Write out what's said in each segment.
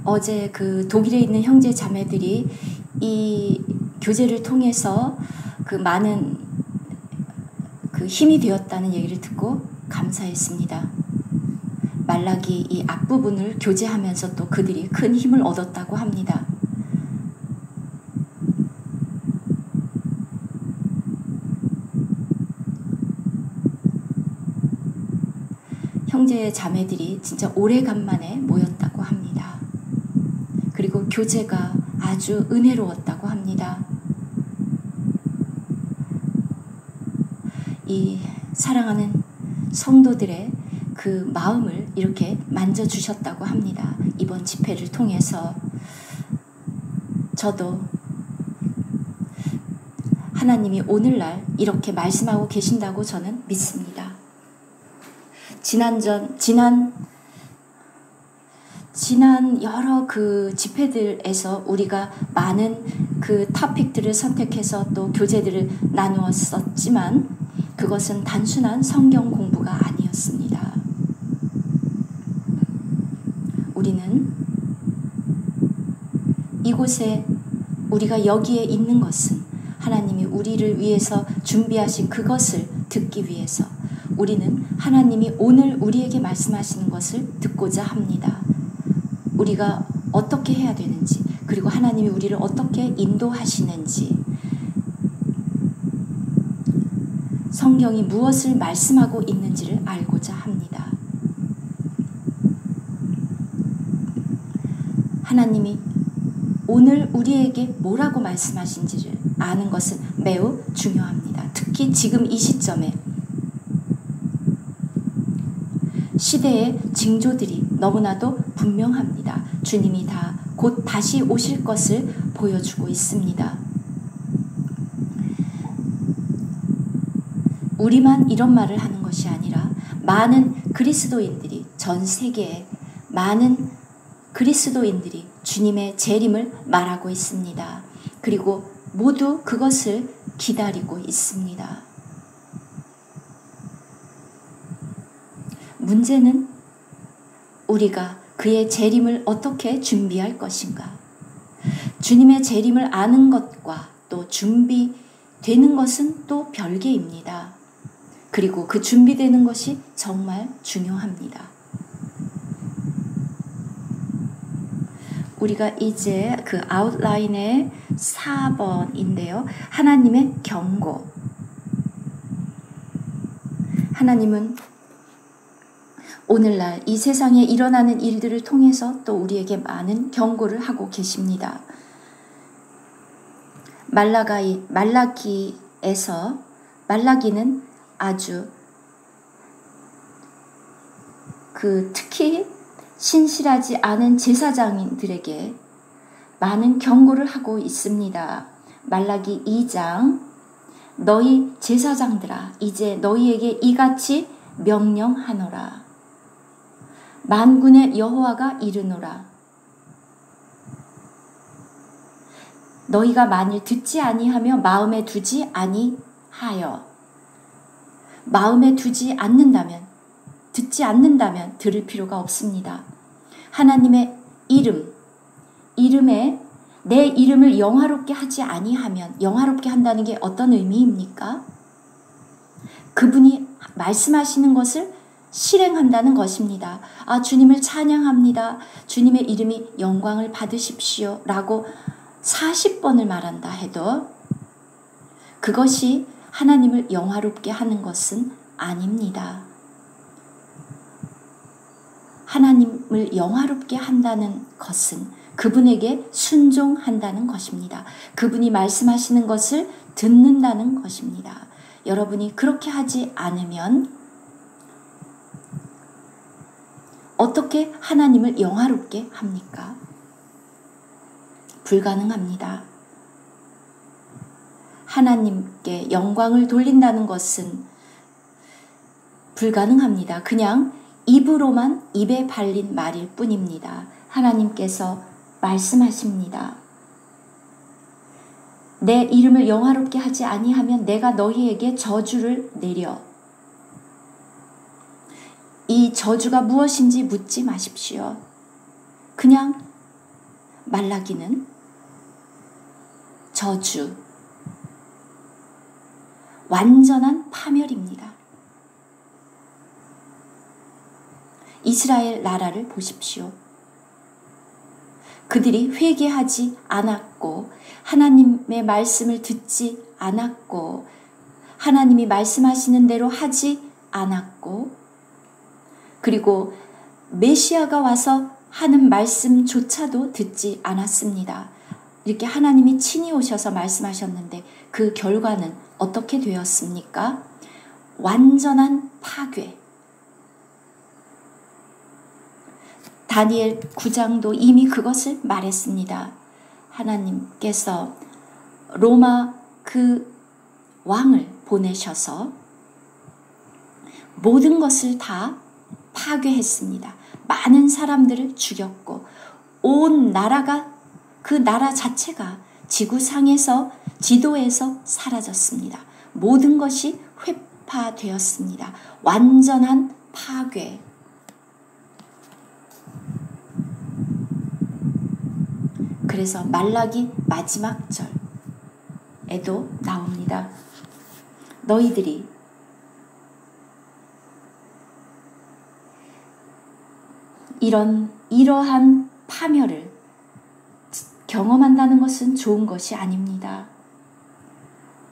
어제 그 독일에 있는 형제 자매들이 이 교제를 통해서 그 많은 그 힘이 되었다는 얘기를 듣고 감사했습니다. 말라기 이 앞부분을 교제하면서 또 그들이 큰 힘을 얻었다고 합니다. 형제 자매들이 진짜 오래간만에 모였다고 합니다. 그리고 교제가 아주 은혜로웠다고 합니다. 이 사랑하는 성도들의 그 마음을 이렇게 만져주셨다고 합니다. 이번 집회를 통해서 저도 하나님이 오늘날 이렇게 말씀하고 계신다고 저는 믿습니다. 지난 여러 그 집회들에서 우리가 많은 그 토픽들을 선택해서 또 교제들을 나누었었지만 그것은 단순한 성경 공부가 아니었습니다. 우리는 이곳에 우리가 여기에 있는 것은 하나님이 우리를 위해서 준비하신 그것을 듣기 위해서 우리는 하나님이 오늘 우리에게 말씀하시는 것을 듣고자 합니다. 우리가 어떻게 해야 되는지, 그리고 하나님이 우리를 어떻게 인도하시는지, 성경이 무엇을 말씀하고 있는지를 알고자 합니다. 하나님이 오늘 우리에게 뭐라고 말씀하신지를 아는 것은 매우 중요합니다. 특히 지금 이 시점에 시대의 징조들이 너무나도 분명합니다. 주님이 다 곧 다시 오실 것을 보여주고 있습니다. 우리만 이런 말을 하는 것이 아니라 많은 그리스도인들이, 전 세계에 많은 그리스도인들이 주님의 재림을 말하고 있습니다. 그리고 모두 그것을 기다리고 있습니다. 문제는 우리가 그의 재림을 어떻게 준비할 것인가? 주님의 재림을 아는 것과 또 준비되는 것은 또 별개입니다. 그리고 그 준비되는 것이 정말 중요합니다. 우리가 이제 그 아웃라인의 4번인데요. 하나님의 경고. 하나님은 오늘날 이 세상에 일어나는 일들을 통해서 또 우리에게 많은 경고를 하고 계십니다. 말라기는 아주 특히 신실하지 않은 제사장들에게 많은 경고를 하고 있습니다. 말라기 2장, 너희 제사장들아 이제 너희에게 이같이 명령하노라. 만군의 여호와가 이르노라. 너희가 만일 듣지 아니하며 마음에 두지 아니하여, 마음에 두지 않는다면, 듣지 않는다면 들을 필요가 없습니다. 하나님의 이름에 내 이름을 영화롭게 하지 아니하면, 영화롭게 한다는 게 어떤 의미입니까? 그분이 말씀하시는 것을 실행한다는 것입니다. 아, 주님을 찬양합니다. 주님의 이름이 영광을 받으십시오 라고 40번을 말한다 해도 그것이 하나님을 영화롭게 하는 것은 아닙니다. 하나님을 영화롭게 한다는 것은 그분에게 순종한다는 것입니다. 그분이 말씀하시는 것을 듣는다는 것입니다. 여러분이 그렇게 하지 않으면 어떻게 하나님을 영화롭게 합니까? 불가능합니다. 하나님께 영광을 돌린다는 것은 불가능합니다. 그냥 입으로만 입에 발린 말일 뿐입니다. 하나님께서 말씀하십니다. 내 이름을 영화롭게 하지 아니하면 내가 너희에게 저주를 내려. 이 저주가 무엇인지 묻지 마십시오. 그냥 말라기는 저주, 완전한 파멸입니다. 이스라엘 나라를 보십시오. 그들이 회개하지 않았고 하나님의 말씀을 듣지 않았고 하나님이 말씀하시는 대로 하지 않았고 그리고 메시아가 와서 하는 말씀조차도 듣지 않았습니다. 이렇게 하나님이 친히 오셔서 말씀하셨는데 그 결과는 어떻게 되었습니까? 완전한 파괴. 다니엘 9장도 이미 그것을 말했습니다. 하나님께서 로마 그 왕을 보내셔서 모든 것을 다 파괴했습니다. 많은 사람들을 죽였고 온 나라가 그 나라 자체가 지구상에서 지도에서 사라졌습니다. 모든 것이 회파되었습니다. 완전한 파괴. 그래서 말라기 마지막 절에도 나옵니다. 너희들이 이러한 파멸을 경험한다는 것은 좋은 것이 아닙니다.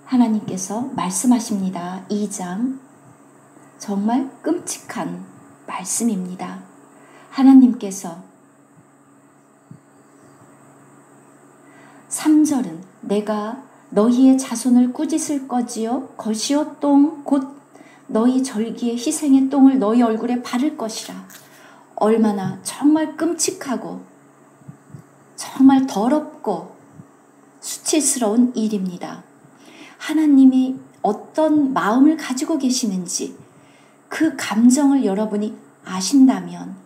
하나님께서 말씀하십니다. 2장 정말 끔찍한 말씀입니다. 하나님께서 3절은 내가 너희의 자손을 꾸짖을 거지요 것이요 똥 곧 너희 절기의 희생의 똥을 너희 얼굴에 바를 것이라. 얼마나 정말 끔찍하고 정말 더럽고 수치스러운 일입니다. 하나님이 어떤 마음을 가지고 계시는지 그 감정을 여러분이 아신다면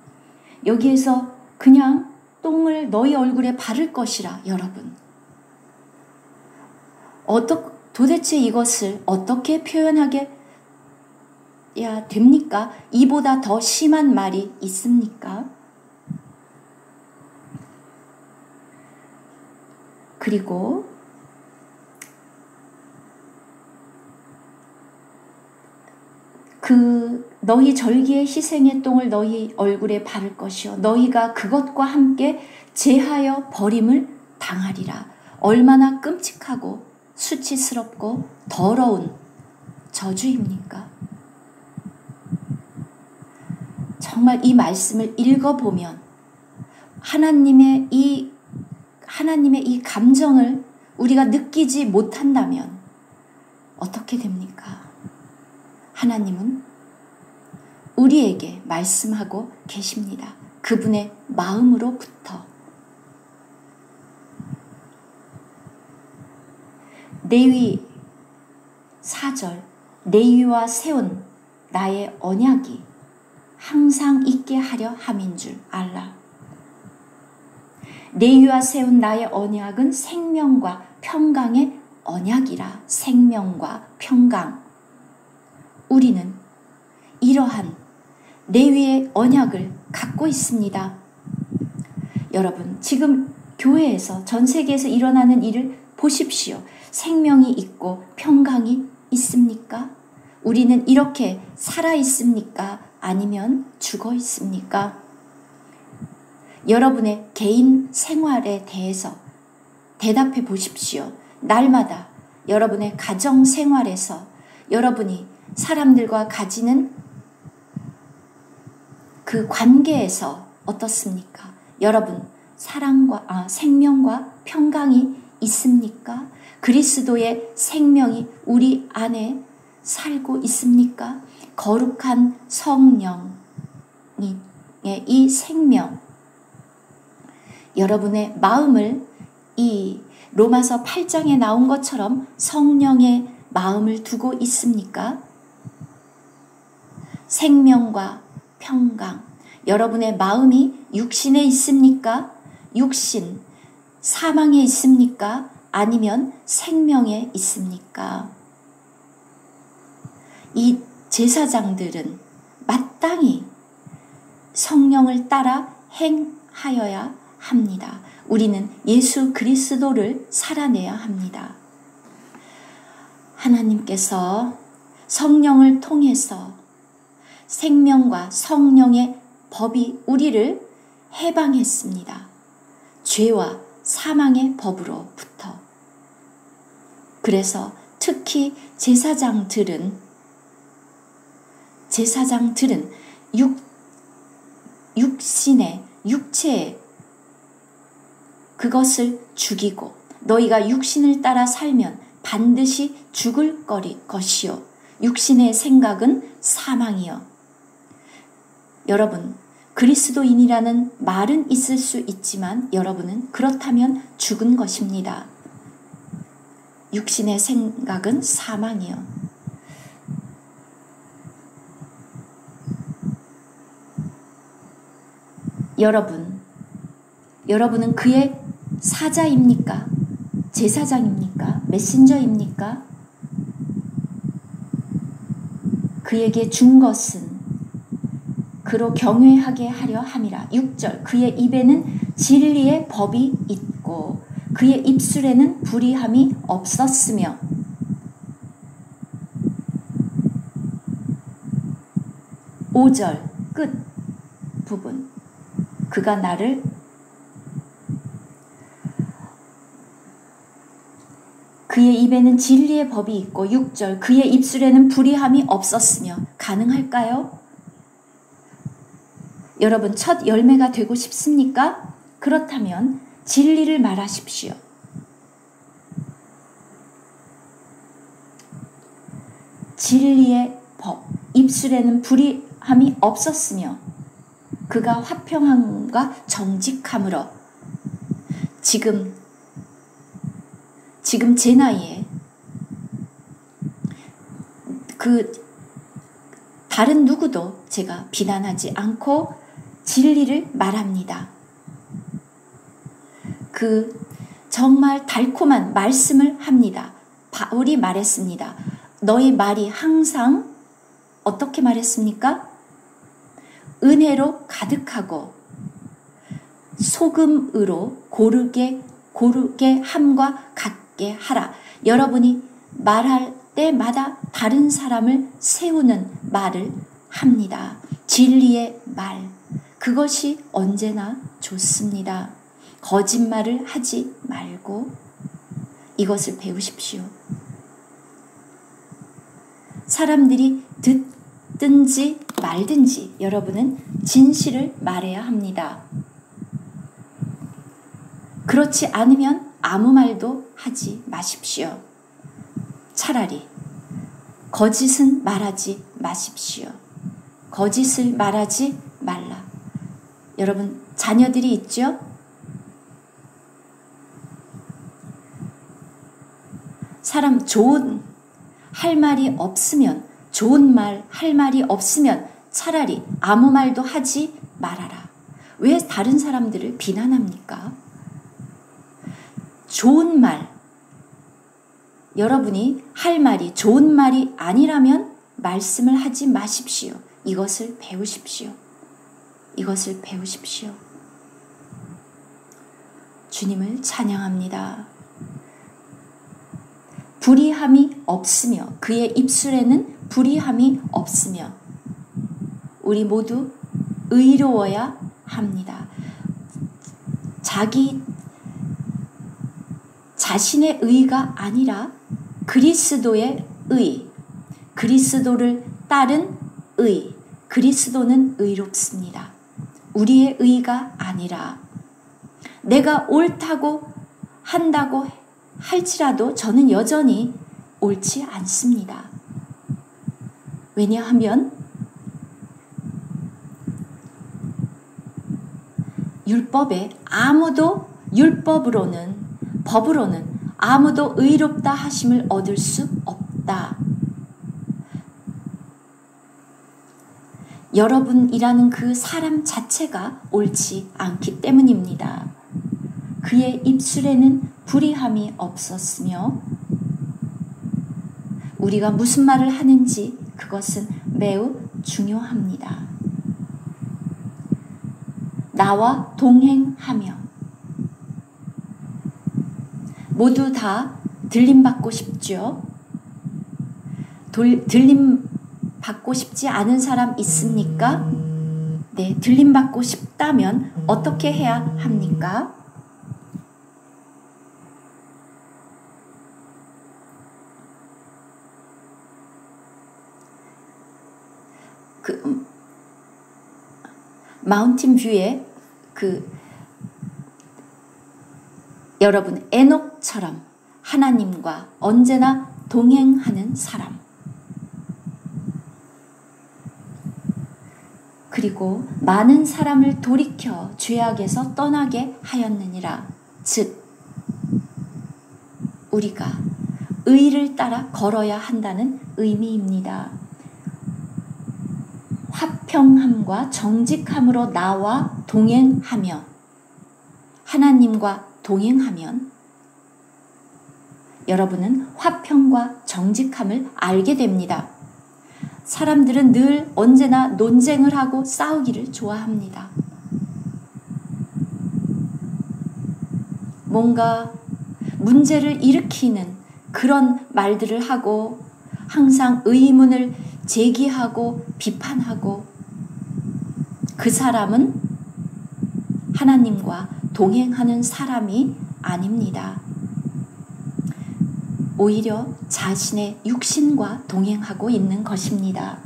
여기에서 그냥 똥을 너희 얼굴에 바를 것이라. 여러분 도대체 이것을 어떻게 표현하게 됩니까? 이보다 더 심한 말이 있습니까? 그리고 너희 절기의 희생의 똥을 너희 얼굴에 바를 것이요 너희가 그것과 함께 제하여 버림을 당하리라. 얼마나 끔찍하고 수치스럽고 더러운 저주입니까? 정말 이 말씀을 읽어보면 하나님의 이 감정을 우리가 느끼지 못한다면 어떻게 됩니까? 하나님은 우리에게 말씀하고 계십니다. 그분의 마음으로부터. 레위 4절 레위와 세운 나의 언약이 항상 있게 하려 함인 줄 알라. 레위와 세운 나의 언약은 생명과 평강의 언약이라. 생명과 평강. 우리는 이러한 레위의 언약을 갖고 있습니다. 여러분 지금 교회에서 전 세계에서 일어나는 일을 보십시오. 생명이 있고 평강이 있습니까? 우리는 이렇게 살아 있습니까? 아니면 죽어 있습니까? 여러분의 개인 생활에 대해서 대답해 보십시오. 날마다 여러분의 가정 생활에서 여러분이 사람들과 가지는 그 관계에서 어떻습니까? 여러분 생명과 평강이 있습니까? 그리스도의 생명이 우리 안에 살고 있습니까? 거룩한 성령의 이 생명, 여러분의 마음을 이 로마서 8장에 나온 것처럼 성령의 마음을 두고 있습니까? 생명과 평강, 여러분의 마음이 육신에 있습니까? 육신, 사망에 있습니까? 아니면 생명에 있습니까? 이 제사장들은 마땅히 성령을 따라 행하여야 합니다. 우리는 예수 그리스도를 살아내야 합니다. 하나님께서 성령을 통해서 생명과 성령의 법이 우리를 해방했습니다. 죄와 사망의 법으로부터. 그래서 특히 제사장들은 육신의 육체에 그것을 죽이고 너희가 육신을 따라 살면 반드시 죽을 것이요 육신의 생각은 사망이요. 여러분, 그리스도인이라는 말은 있을 수 있지만 여러분은 그렇다면 죽은 것입니다. 육신의 생각은 사망이요. 여러분은 그의 사자입니까? 제사장입니까? 메신저입니까? 그에게 준 것은 그로 경외하게 하려 함이라. 6절 그의 입에는 진리의 법이 있고 그의 입술에는 불의함이 없었으며 5절 끝 부분 그가 나를 그의 입에는 진리의 법이 있고 6절 그의 입술에는 불의함이 없었으며 가능할까요? 여러분 첫 열매가 되고 싶습니까? 그렇다면 진리를 말하십시오. 진리의 법 입술에는 불의함이 없었으며 그가 화평함과 정직함으로 지금 제 나이에 다른 누구도 제가 비난하지 않고 진리를 말합니다. 정말 달콤한 말씀을 합니다. 바울이 말했습니다. 너희 말이 항상 어떻게 말했습니까? 은혜로 가득하고 소금으로 고르게 함과 같게 하라. 여러분이 말할 때마다 다른 사람을 세우는 말을 합니다. 진리의 말. 그것이 언제나 좋습니다. 거짓말을 하지 말고 이것을 배우십시오. 사람들이 듣든지 말든지 여러분은 진실을 말해야 합니다. 그렇지 않으면 아무 말도 하지 마십시오. 차라리 거짓은 말하지 마십시오. 거짓을 말하지 말라. 여러분 자녀들이 있죠? 사람 할 말이 없으면 좋은 말 할 말이 없으면 차라리 아무 말도 하지 말아라. 왜 다른 사람들을 비난합니까? 좋은 말, 여러분이 할 말이 좋은 말이 아니라면 말씀을 하지 마십시오. 이것을 배우십시오. 이것을 배우십시오. 주님을 찬양합니다. 불의함이 없으며 그의 입술에는 불의함이 없으며 우리 모두 의로워야 합니다. 자신의 의가 아니라 그리스도의 의, 그리스도를 따른 의, 그리스도는 의롭습니다. 우리의 의가 아니라 내가 옳다고 한다고 할지라도 저는 여전히 옳지 않습니다. 왜냐하면 법으로는 아무도 의롭다 하심을 얻을 수 없다. 여러분이라는 그 사람 자체가 옳지 않기 때문입니다. 그의 입술에는 불의함이 없었으며 우리가 무슨 말을 하는지 그것은 매우 중요합니다. 나와 동행하며 모두 다 들림 받고 싶죠? 들림 받고 싶지 않은 사람 있습니까? 네, 들림 받고 싶다면 어떻게 해야 합니까? 마운틴 뷰에 여러분 에녹처럼 하나님과 언제나 동행하는 사람, 그리고 많은 사람을 돌이켜 죄악에서 떠나게 하였느니라. 즉 우리가 의를 따라 걸어야 한다는 의미입니다. 화평함과 정직함으로 나와 동행하며 하나님과 동행하면 여러분은 화평과 정직함을 알게 됩니다. 사람들은 늘 언제나 논쟁을 하고 싸우기를 좋아합니다. 뭔가 문제를 일으키는 그런 말들을 하고 항상 의문을 제기하고 비판하고, 그 사람은 하나님과 동행하는 사람이 아닙니다. 오히려 자신의 육신과 동행하고 있는 것입니다.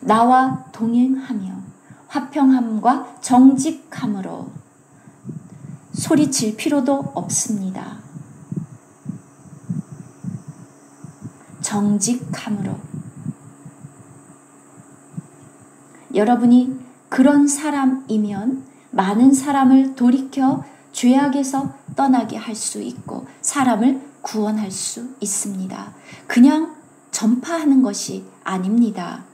나와 동행하며 화평함과 정직함으로 소리칠 필요도 없습니다. 정직함으로. 여러분이 그런 사람이면 많은 사람을 돌이켜 죄악에서 떠나게 할 수 있고 사람을 구원할 수 있습니다. 그냥 전파하는 것이 아닙니다.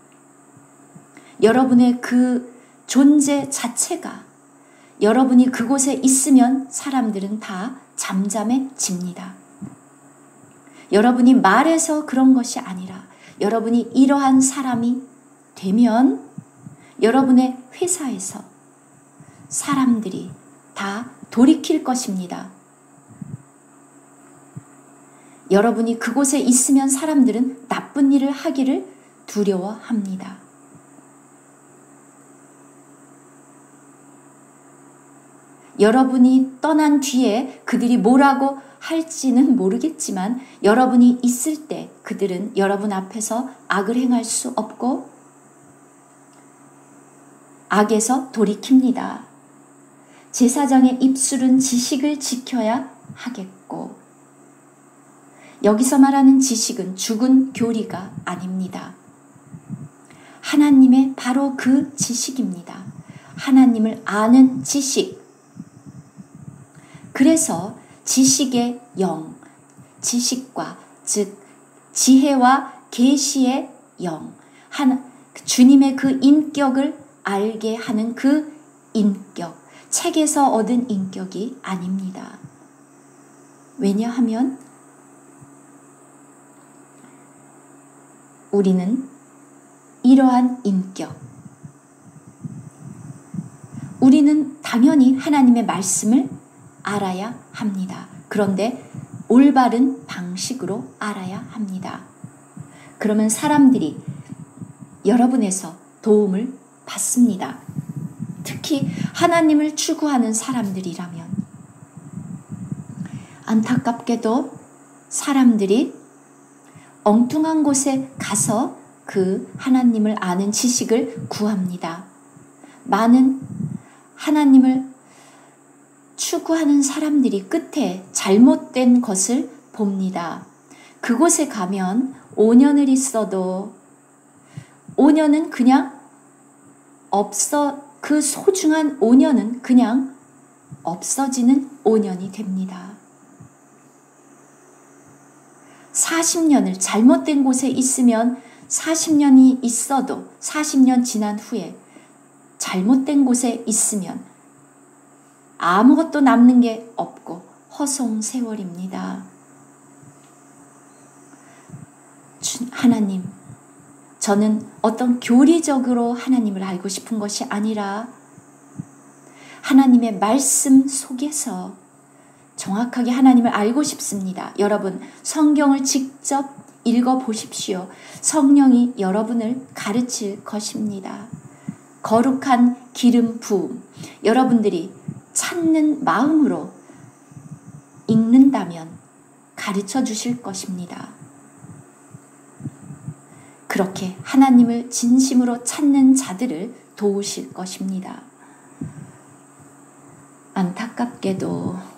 여러분의 그 존재 자체가, 여러분이 그곳에 있으면 사람들은 다 잠잠해집니다. 여러분이 말해서 그런 것이 아니라 여러분이 이러한 사람이 되면 여러분의 회사에서 사람들이 다 돌이킬 것입니다. 여러분이 그곳에 있으면 사람들은 나쁜 일을 하기를 두려워합니다. 여러분이 떠난 뒤에 그들이 뭐라고 할지는 모르겠지만 여러분이 있을 때 그들은 여러분 앞에서 악을 행할 수 없고 악에서 돌이킵니다. 제사장의 입술은 지식을 지켜야 하겠고, 여기서 말하는 지식은 죽은 교리가 아닙니다. 하나님의 바로 그 지식입니다. 하나님을 아는 지식. 그래서 지식의 영, 지식과 즉 지혜와 계시의 영, 주님의 그 인격을 알게 하는 그 인격, 책에서 얻은 인격이 아닙니다. 왜냐하면 우리는 이러한 인격, 우리는 당연히 하나님의 말씀을 알아야 합니다. 그런데 올바른 방식으로 알아야 합니다. 그러면 사람들이 여러분에서 도움을 받습니다. 특히 하나님을 추구하는 사람들이라면. 안타깝게도 사람들이 엉뚱한 곳에 가서 그 하나님을 아는 지식을 구합니다. 많은 하나님을 추구하는 사람들이 끝에 잘못된 것을 봅니다. 그곳에 가면 5년을 있어도 5년은 그냥 그 소중한 5년은 그냥 없어지는 5년이 됩니다. 40년을 잘못된 곳에 있으면 40년이 있어도 40년 지난 후에 잘못된 곳에 있으면 아무것도 남는 게 없고 허송세월입니다. 하나님, 저는 어떤 교리적으로 하나님을 알고 싶은 것이 아니라 하나님의 말씀 속에서 정확하게 하나님을 알고 싶습니다. 여러분, 성경을 직접 읽어보십시오. 성령이 여러분을 가르칠 것입니다. 거룩한 기름 부음, 여러분들이 찾는 마음으로 읽는다면 가르쳐 주실 것입니다. 그렇게 하나님을 진심으로 찾는 자들을 도우실 것입니다. 안타깝게도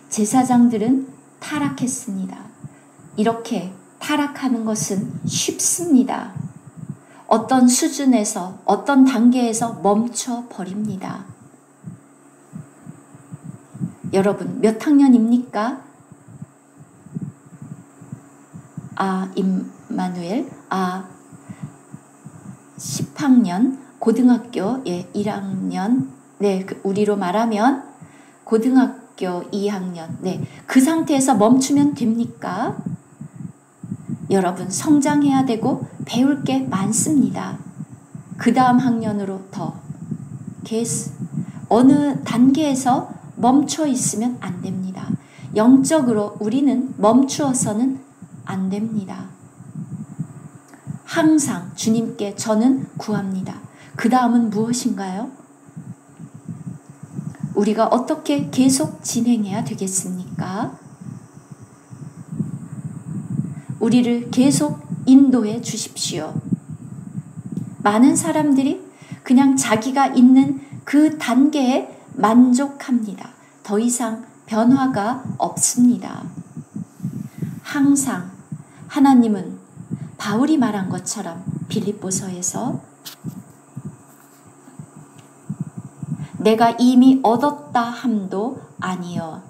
제사장들은 타락했습니다. 이렇게 타락하는 것은 쉽습니다. 어떤 수준에서, 어떤 단계에서 멈춰 버립니다. 여러분, 몇 학년입니까? 임마누엘, 10학년, 고등학교 1학년, 우리로 말하면 고등학교 2학년, 그 상태에서 멈추면 됩니까? 여러분, 성장해야 되고 배울 게 많습니다. 그 다음 학년으로 더. 어느 단계에서 멈춰 있으면 안 됩니다. 영적으로 우리는 멈추어서는 안 됩니다. 항상 주님께 저는 구합니다. 그 다음은 무엇인가요? 우리가 어떻게 계속 진행해야 되겠습니까? 우리를 계속 인도해 주십시오. 많은 사람들이 그냥 자기가 있는 그 단계에 만족합니다. 더 이상 변화가 없습니다. 항상 하나님은 바울이 말한 것처럼 빌립보서에서 내가 이미 얻었다 함도 아니여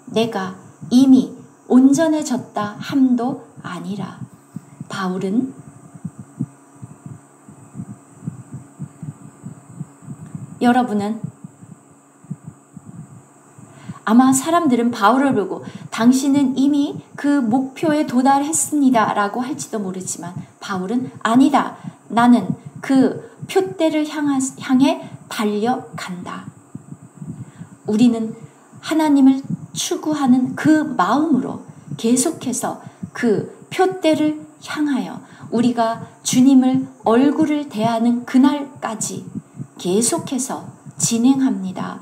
내가 이미 온전해졌다 함도 아니라. 바울은 여러분은 아마 사람들은 바울을 보고 당신은 이미 그 목표에 도달했습니다 라고 할지도 모르지만 바울은 아니다. 나는 그 표대를 향해 달려간다. 우리는 하나님을 추구하는 그 마음으로 계속해서 그 표대를 향하여 우리가 주님을 얼굴을 대하는 그날까지 계속해서 진행합니다.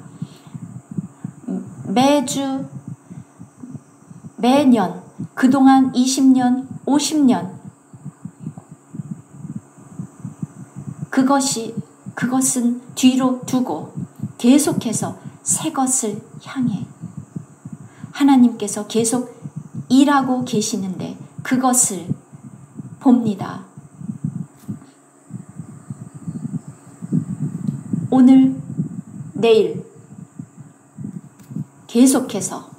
매주, 매년, 그동안 20년, 50년 그것은 뒤로 두고 계속해서 새 것을 향해 하나님께서 계속 일하고 계시는데 그것을 봅니다. 오늘, 내일 계속해서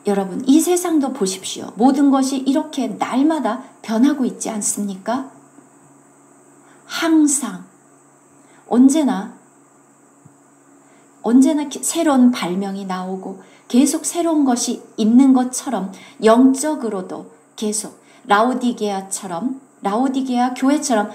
여러분, 이 세상도 보십시오. 모든 것이 이렇게 날마다 변하고 있지 않습니까? 항상 언제나 새로운 발명이 나오고 계속 새로운 것이 있는 것처럼 영적으로도 계속 라오디게아 교회처럼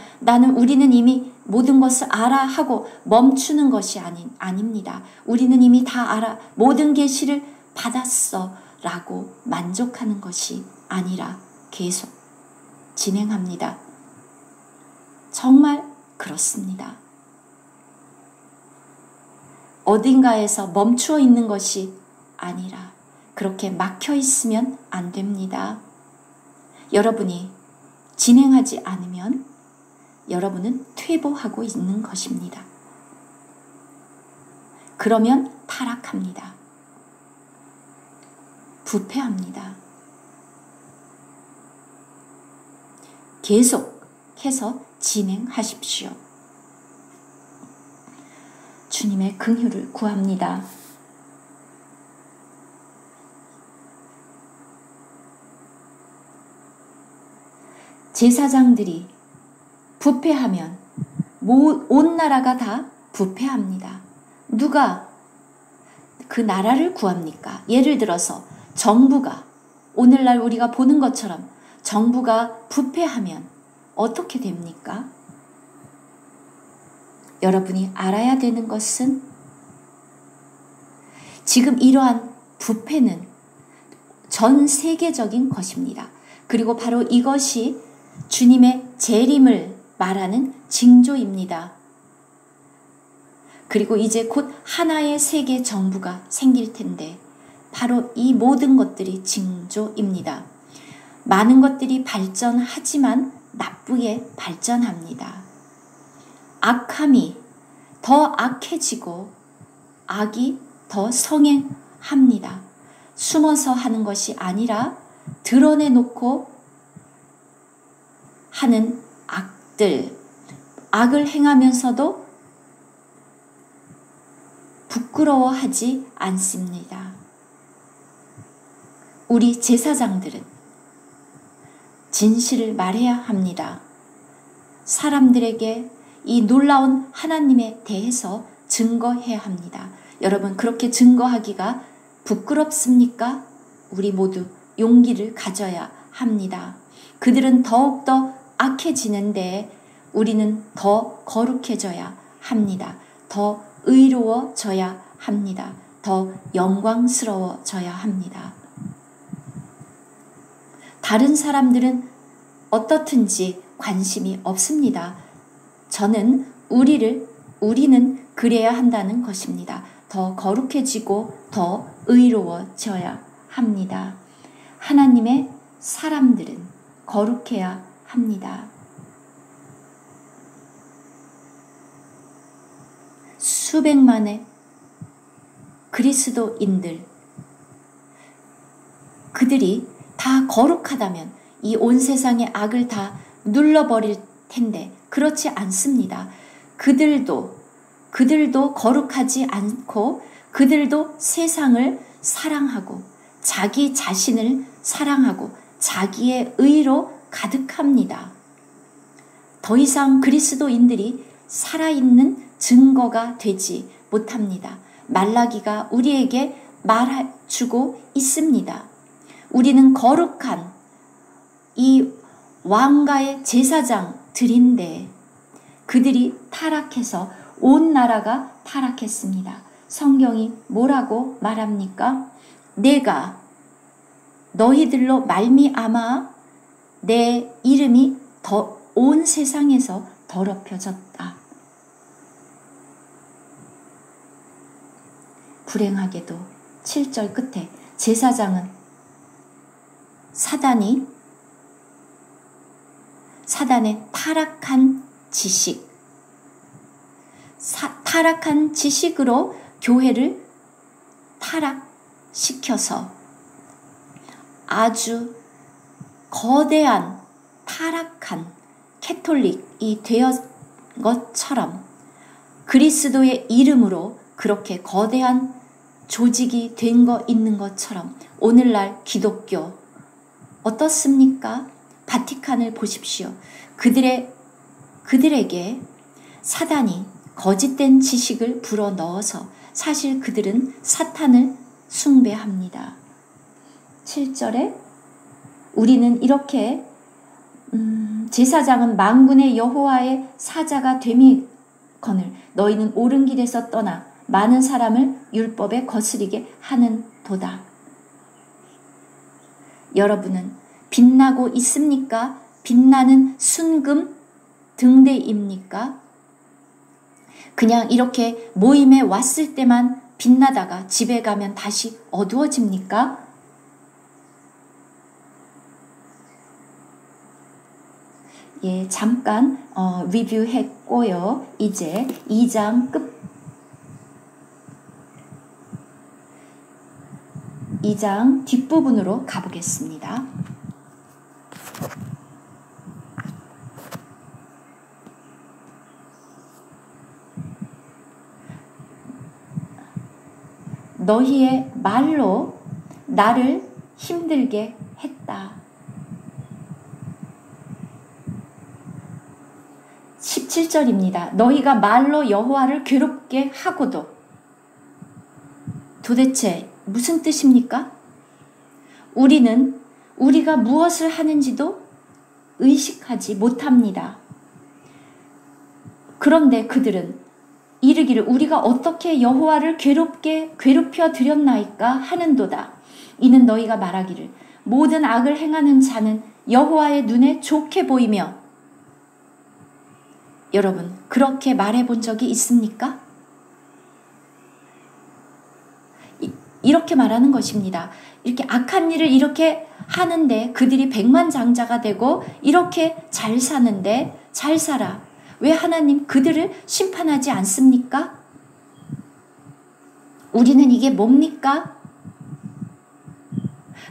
우리는 이미 모든 것을 알아 하고 멈추는 것이 아닙니다. 우리는 이미 다 알아, 모든 계시를 받았어 라고 만족하는 것이 아니라 계속 진행합니다. 정말 그렇습니다. 어딘가에서 멈추어 있는 것이 아니라 그렇게 막혀 있으면 안 됩니다. 여러분이 진행하지 않으면 여러분은 퇴보하고 있는 것입니다. 그러면 타락합니다. 부패합니다. 계속해서 진행하십시오. 주님의 긍휼을 구합니다. 제사장들이 부패하면 온 나라가 다 부패합니다. 누가 그 나라를 구합니까? 예를 들어서 정부가, 오늘날 우리가 보는 것처럼 정부가 부패하면 어떻게 됩니까? 여러분이 알아야 되는 것은 지금 이러한 부패는 전 세계적인 것입니다. 그리고 바로 이것이 주님의 재림을 말하는 징조입니다. 그리고 이제 곧 하나의 세계 정부가 생길 텐데 바로 이 모든 것들이 징조입니다. 많은 것들이 발전하지만 나쁘게 발전합니다. 악함이 더 악해지고 악이 더 성행합니다. 숨어서 하는 것이 아니라 드러내놓고 하는 악들, 악을 행하면서도 부끄러워하지 않습니다. 우리 제사장들은 진실을 말해야 합니다. 사람들에게 이 놀라운 하나님에 대해서 증거해야 합니다. 여러분, 그렇게 증거하기가 부끄럽습니까? 우리 모두 용기를 가져야 합니다. 그들은 더욱더 악해지는데 우리는 더 거룩해져야 합니다. 더 의로워져야 합니다. 더 영광스러워져야 합니다. 다른 사람들은 어떻든지 관심이 없습니다. 저는 우리는 그래야 한다는 것입니다. 더 거룩해지고 더 의로워져야 합니다. 하나님의 사람들은 거룩해야 합니다. 수백만의 그리스도인들, 그들이 다 거룩하다면 이 온 세상의 악을 다 눌러버릴 텐데 그렇지 않습니다. 그들도 거룩하지 않고 그들도 세상을 사랑하고 자기 자신을 사랑하고 자기의 의로 가득합니다. 더 이상 그리스도인들이 살아있는 증거가 되지 못합니다. 말라기가 우리에게 말해주고 있습니다. 우리는 거룩한 이 왕가의 제사장들인데 그들이 타락해서 온 나라가 타락했습니다. 성경이 뭐라고 말합니까? 내가 너희들로 말미암아 내 이름이 온 세상에서 더럽혀졌다. 불행하게도 7절 끝에 제사장은 사단의 타락한 지식으로 교회를 타락시켜서 아주 거대한 타락한 캐톨릭이 되어 것처럼 그리스도의 이름으로 그렇게 거대한 조직이 된 거 있는 것처럼 오늘날 기독교 어떻습니까? 바티칸을 보십시오. 그들에게 사단이 거짓된 지식을 불어넣어서 사실 그들은 사탄을 숭배합니다. 7절에 우리는 이렇게 제사장은 만군의 여호와의 사자가 됨이거늘 너희는 옳은 길에서 떠나 많은 사람을 율법에 거스리게 하는 도다. 여러분은 빛나고 있습니까? 빛나는 순금 등대입니까? 그냥 이렇게 모임에 왔을 때만 빛나다가 집에 가면 다시 어두워집니까? 예, 잠깐 리뷰했고요. 이제 2장 2장 뒷부분으로 가보겠습니다. 너희의 말로 나를 힘들게 했다. 17절입니다. 너희가 말로 여호와를 괴롭게 하고도. 도대체 무슨 뜻입니까? 우리가 무엇을 하는지도 의식하지 못합니다. 그런데 그들은 이르기를 우리가 어떻게 여호와를 괴롭혀 드렸나이까 하는도다. 이는 너희가 말하기를 모든 악을 행하는 자는 여호와의 눈에 좋게 보이며. 여러분, 그렇게 말해본 적이 있습니까? 이렇게 말하는 것입니다. 이렇게 악한 일을 이렇게 하는데 그들이 백만장자가 되고 이렇게 잘 사는데 잘 살아. 왜 하나님 그들을 심판하지 않습니까? 우리는 이게 뭡니까?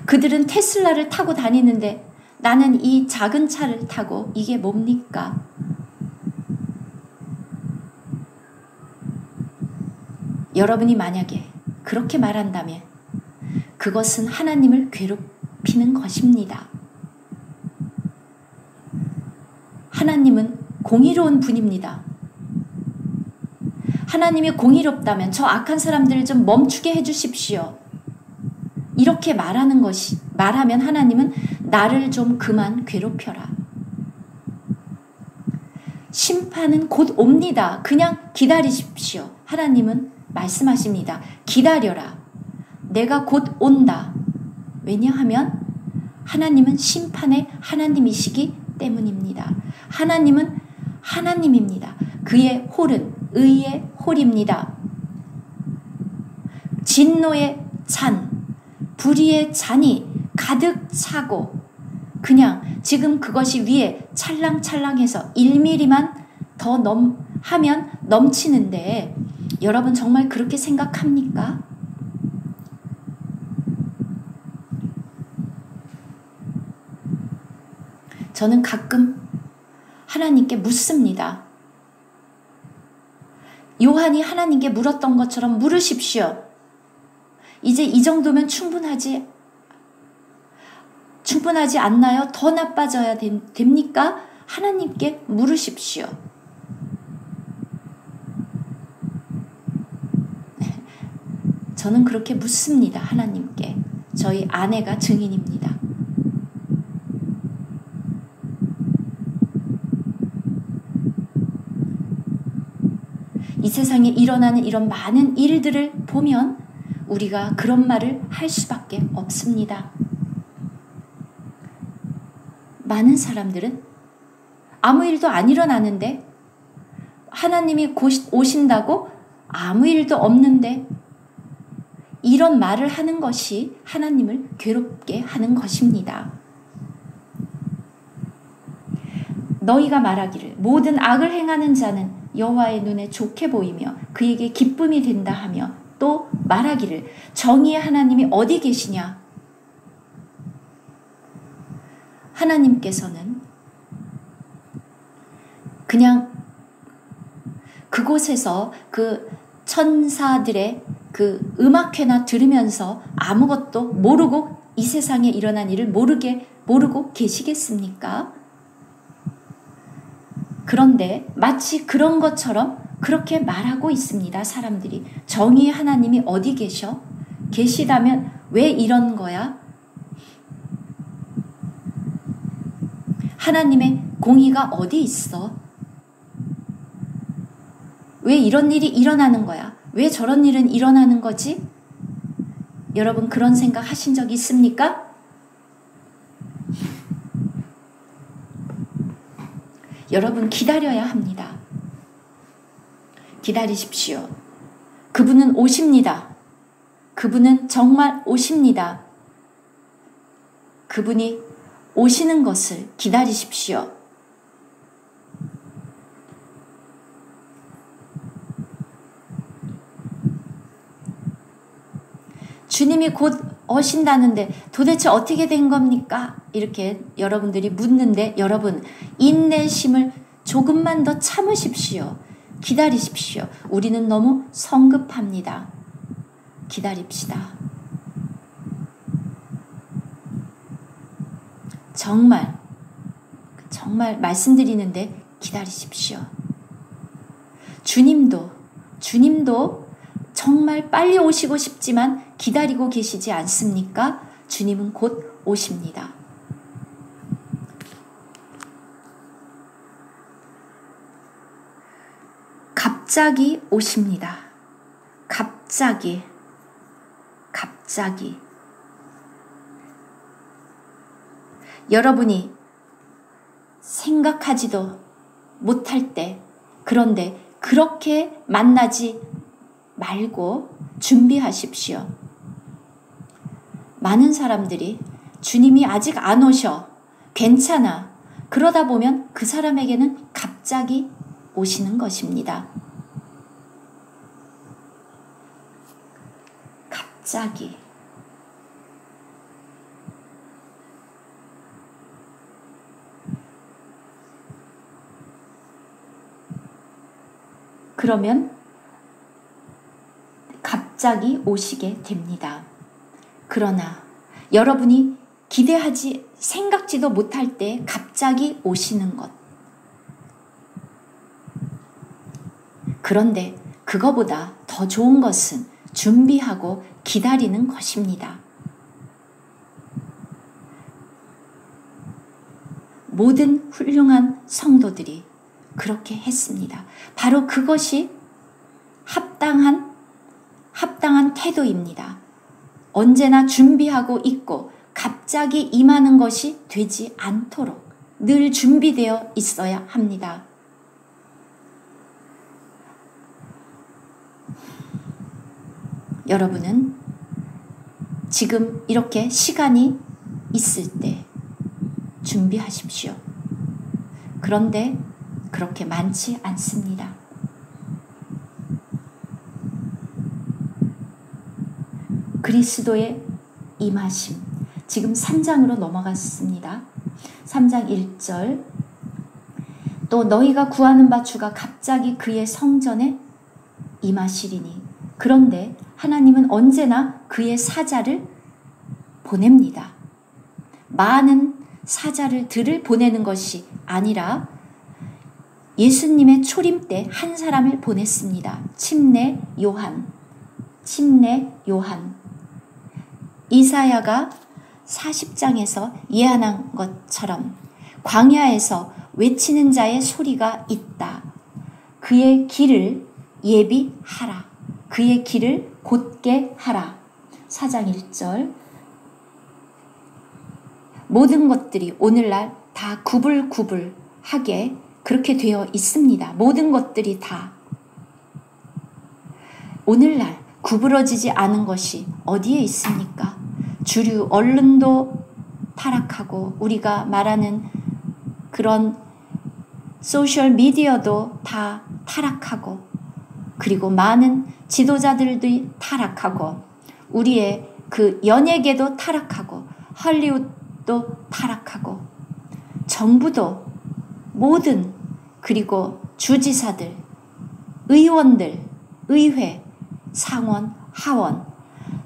그들은 테슬라를 타고 다니는데 나는 이 작은 차를 타고 이게 뭡니까? 여러분이 만약에 그렇게 말한다면 그것은 하나님을 괴롭히는 것입니다. 하나님은 공의로운 분입니다. 하나님이 공의롭다면 저 악한 사람들을 좀 멈추게 해주십시오. 이렇게 말하면 하나님은 나를 좀 그만 괴롭혀라. 심판은 곧 옵니다. 그냥 기다리십시오. 하나님은 말씀하십니다. 기다려라. 내가 곧 온다. 왜냐하면 하나님은 심판의 하나님이시기 때문입니다. 하나님은 하나님입니다. 그의 홀은 의의 홀입니다. 진노의 잔, 불의의 잔이 가득 차고 그냥 지금 그것이 위에 찰랑찰랑해서 1mm만 더 하면 넘치는데 여러분 정말 그렇게 생각합니까? 저는 가끔 하나님께 묻습니다. 요한이 하나님께 물었던 것처럼 물으십시오. 이제 이 정도면 충분하지 않나요? 더 나빠져야 됩니까? 하나님께 물으십시오. 저는 그렇게 묻습니다. 하나님께. 저희 아내가 증인입니다. 이 세상에 일어나는 이런 많은 일들을 보면 우리가 그런 말을 할 수밖에 없습니다. 많은 사람들은 아무 일도 안 일어나는데 하나님이 오신다고 아무 일도 없는데 이런 말을 하는 것이 하나님을 괴롭게 하는 것입니다. 너희가 말하기를 모든 악을 행하는 자는 여호와의 눈에 좋게 보이며 그에게 기쁨이 된다 하며 또 말하기를 정의의 하나님이 어디 계시냐? 하나님께서는 그냥 그곳에서 그 천사들의 그 음악회나 들으면서 아무것도 모르고 이 세상에 일어난 일을 모르고 계시겠습니까? 그런데 마치 그런 것처럼 그렇게 말하고 있습니다. 사람들이. 정의의 하나님이 어디 계시다면 왜 이런 거야? 하나님의 공의가 어디 있어? 왜 이런 일이 일어나는 거야? 왜 저런 일은 일어나는 거지? 여러분 그런 생각 하신 적 있습니까? 여러분 기다려야 합니다. 기다리십시오. 그분은 오십니다. 그분은 정말 오십니다. 그분이 오시는 것을 기다리십시오. 주님이 곧 오신다는데 도대체 어떻게 된 겁니까? 이렇게 여러분들이 묻는데 여러분 인내심을 조금만 더 참으십시오. 기다리십시오. 우리는 너무 성급합니다. 기다립시다. 정말 말씀드리는데 기다리십시오. 주님도 정말 빨리 오시고 싶지만 기다리고 계시지 않습니까? 주님은 곧 오십니다. 갑자기 오십니다. 갑자기. 여러분이 생각하지도 못할 때, 그런데 그렇게 만나지 말고 준비하십시오. 많은 사람들이 주님이 아직 안 오셔, 괜찮아, 그러다 보면 그 사람에게는 갑자기 오시는 것입니다. 갑자기. 그러면 갑자기 오시게 됩니다. 그러나 여러분이 기대하지, 생각지도 못할 때 갑자기 오시는 것. 그런데 그거보다 더 좋은 것은 준비하고 기다리는 것입니다. 모든 훌륭한 성도들이 그렇게 했습니다. 바로 그것이 합당한 태도입니다. 언제나 준비하고 있고 갑자기 임하는 것이 되지 않도록 늘 준비되어 있어야 합니다. 여러분은 지금 이렇게 시간이 있을 때 준비하십시오. 그런데 그렇게 많지 않습니다. 그리스도의 임하심. 지금 3장으로 넘어갔습니다. 3장 1절. 또 너희가 구하는 바 주가 갑자기 그의 성전에 임하시리니. 그런데 하나님은 언제나 그의 사자를 보냅니다. 많은 사자들을 보내는 것이 아니라 예수님의 초림 때 한 사람을 보냈습니다. 침례 요한. 이사야가 40장에서 예언한 것처럼 광야에서 외치는 자의 소리가 있다. 그의 길을 예비하라. 그의 길을 곧게 하라. 4장 1절. 모든 것들이 오늘날 다 구불구불하게 그렇게 되어 있습니다. 모든 것들이 다. 오늘날 구부러지지 않은 것이 어디에 있습니까? 주류 언론도 타락하고 우리가 말하는 그런 소셜 미디어도 다 타락하고 그리고 많은 지도자들도 타락하고 우리의 그 연예계도 타락하고 헐리우드도 타락하고 정부도 모든 그리고 주지사들, 의원들, 의회, 상원, 하원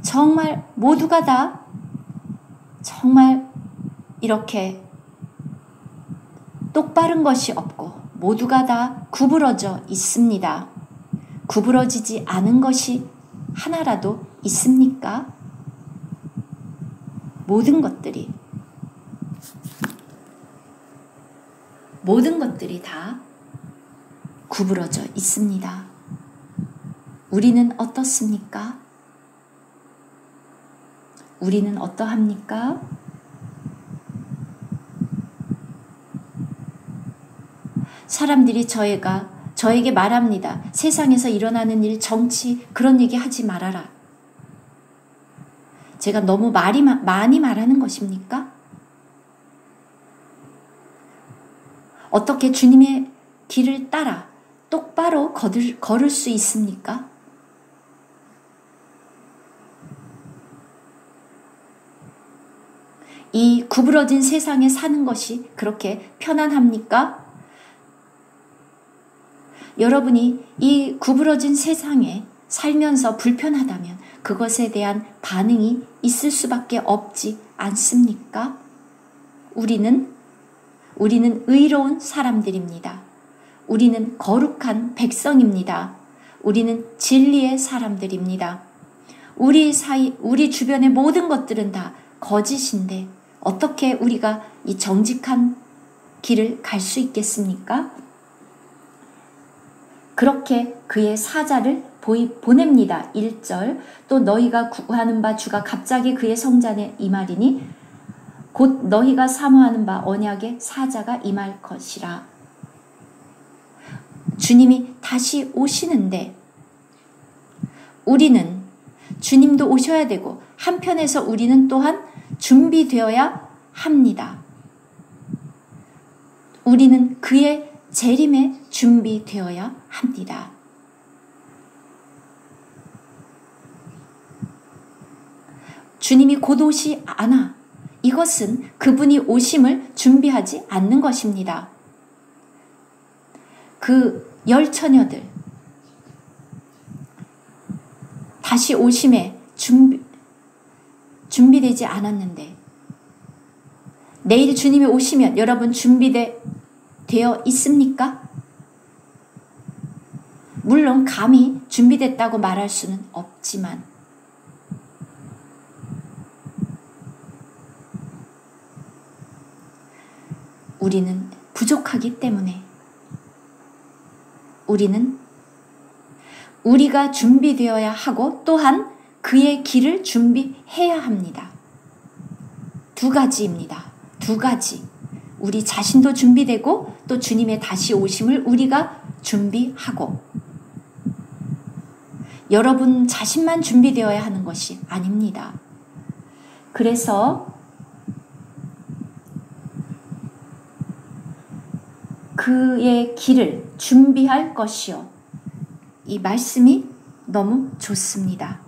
정말 모두가 다 정말 이렇게 똑바른 것이 없고 모두가 다 구부러져 있습니다. 구부러지지 않은 것이 하나라도 있습니까? 모든 것들이 다 구부러져 있습니다. 우리는 어떻습니까? 우리는 어떠합니까? 사람들이 저에게 말합니다. 세상에서 일어나는 일, 정치 그런 얘기 하지 말아라. 제가 너무 많이 말하는 것입니까? 어떻게 주님의 길을 따라 똑바로 걸을 수 있습니까? 이 구부러진 세상에 사는 것이 그렇게 편안합니까? 여러분이 이 구부러진 세상에 살면서 불편하다면 그것에 대한 반응이 있을 수밖에 없지 않습니까? 우리는 의로운 사람들입니다. 우리는 거룩한 백성입니다. 우리는 진리의 사람들입니다. 우리 주변의 모든 것들은 다 거짓인데 어떻게 우리가 이 정직한 길을 갈 수 있겠습니까? 그렇게 그의 사자를 보냅니다. 1절 또 너희가 구하는 바 주가 갑자기 그의 성전에 임하리니 곧 너희가 사모하는 바 언약의 사자가 임할 것이라. 주님이 다시 오시는데 우리는 주님도 오셔야 되고 한편에서 우리는 또한 준비되어야 합니다. 우리는 그의 재림에 준비되어야 합니다. 주님이 곧 오시 않아. 이것은 그분이 오심을 준비하지 않는 것입니다. 그 열처녀들 다시 오심에 준비되지 않았는데 내일 주님이 오시면 여러분 되어 있습니까? 물론 감히 준비됐다고 말할 수는 없지만 우리는 부족하기 때문에 우리는 우리가 준비되어야 하고 또한 그의 길을 준비해야 합니다. 두 가지입니다. 두 가지. 우리 자신도 준비되고 또 주님의 다시 오심을 우리가 준비하고 여러분 자신만 준비되어야 하는 것이 아닙니다. 그래서 그의 길을 준비할 것이요. 이 말씀이 너무 좋습니다.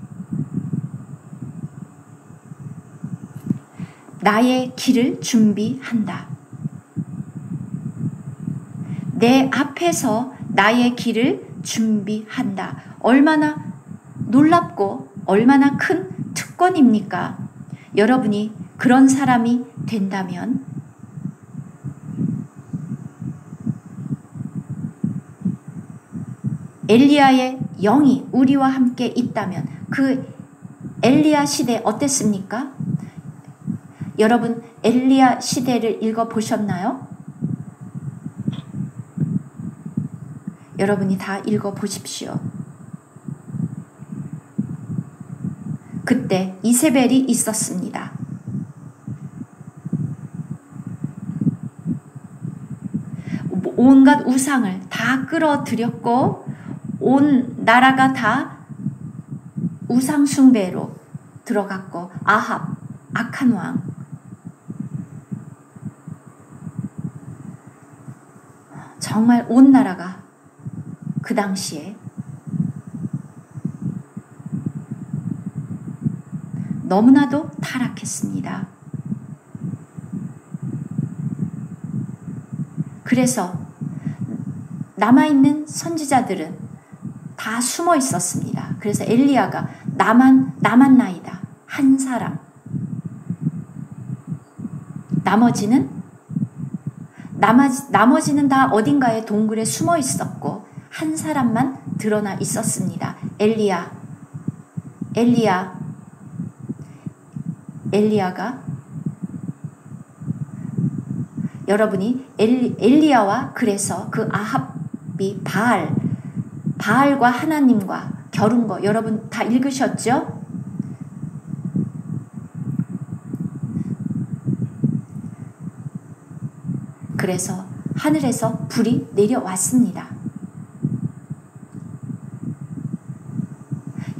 나의 길을 준비한다. 내 앞에서 나의 길을 준비한다. 얼마나 놀랍고 얼마나 큰 특권입니까? 여러분이 그런 사람이 된다면 엘리야의 영이 우리와 함께 있다면 그 엘리야 시대 어땠습니까? 여러분 엘리야 시대를 읽어보셨나요? 여러분이 다 읽어보십시오. 그때 이세벨이 있었습니다. 온갖 우상을 다 끌어들였고 온 나라가 다 우상 숭배로 들어갔고 아합, 악한 왕, 정말 온 나라가 그 당시에 너무나도 타락했습니다. 그래서 남아있는 선지자들은 다 숨어 있었습니다. 그래서 엘리야가 남았나이다. 한 사람. 나머지는 다 어딘가에 동굴에 숨어 있었고 한 사람만 드러나 있었습니다. 엘리야가 여러분이 엘리야와 그래서 그 아합이 바알과 하나님과 겨룬 거 여러분 다 읽으셨죠? 그래서 하늘에서 불이 내려왔습니다.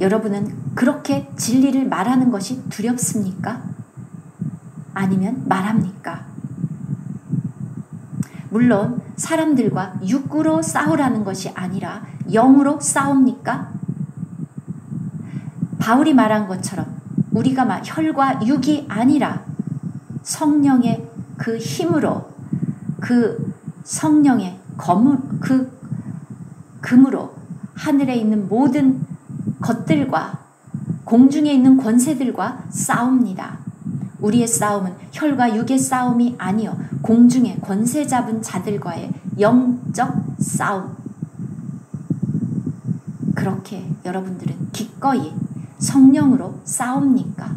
여러분은 그렇게 진리를 말하는 것이 두렵습니까? 아니면 말합니까? 물론 사람들과 육으로 싸우라는 것이 아니라 영으로 싸웁니까? 바울이 말한 것처럼 우리가 혈과 육이 아니라 성령의 그 힘으로 그 성령의 금으로 하늘에 있는 모든 것들과 공중에 있는 권세들과 싸웁니다. 우리의 싸움은 혈과 육의 싸움이 아니요 공중의 권세 잡은 자들과의 영적 싸움. 그렇게 여러분들은 기꺼이 성령으로 싸웁니까?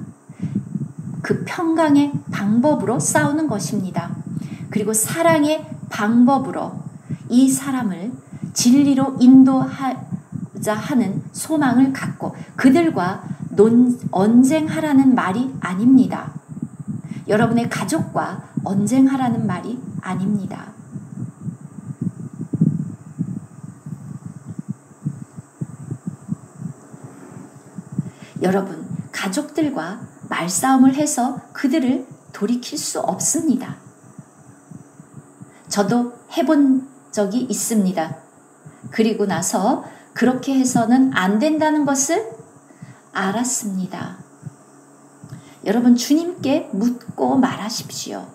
그 평강의 방법으로 싸우는 것입니다. 그리고 사랑의 방법으로 이 사람을 진리로 인도하자 하는 소망을 갖고 그들과 언쟁하라는 말이 아닙니다. 여러분의 가족과 언쟁하라는 말이 아닙니다. 여러분, 가족들과 말싸움을 해서 그들을 돌이킬 수 없습니다. 저도 해본 적이 있습니다. 그리고 나서 그렇게 해서는 안 된다는 것을 알았습니다. 여러분, 주님께 묻고 말하십시오.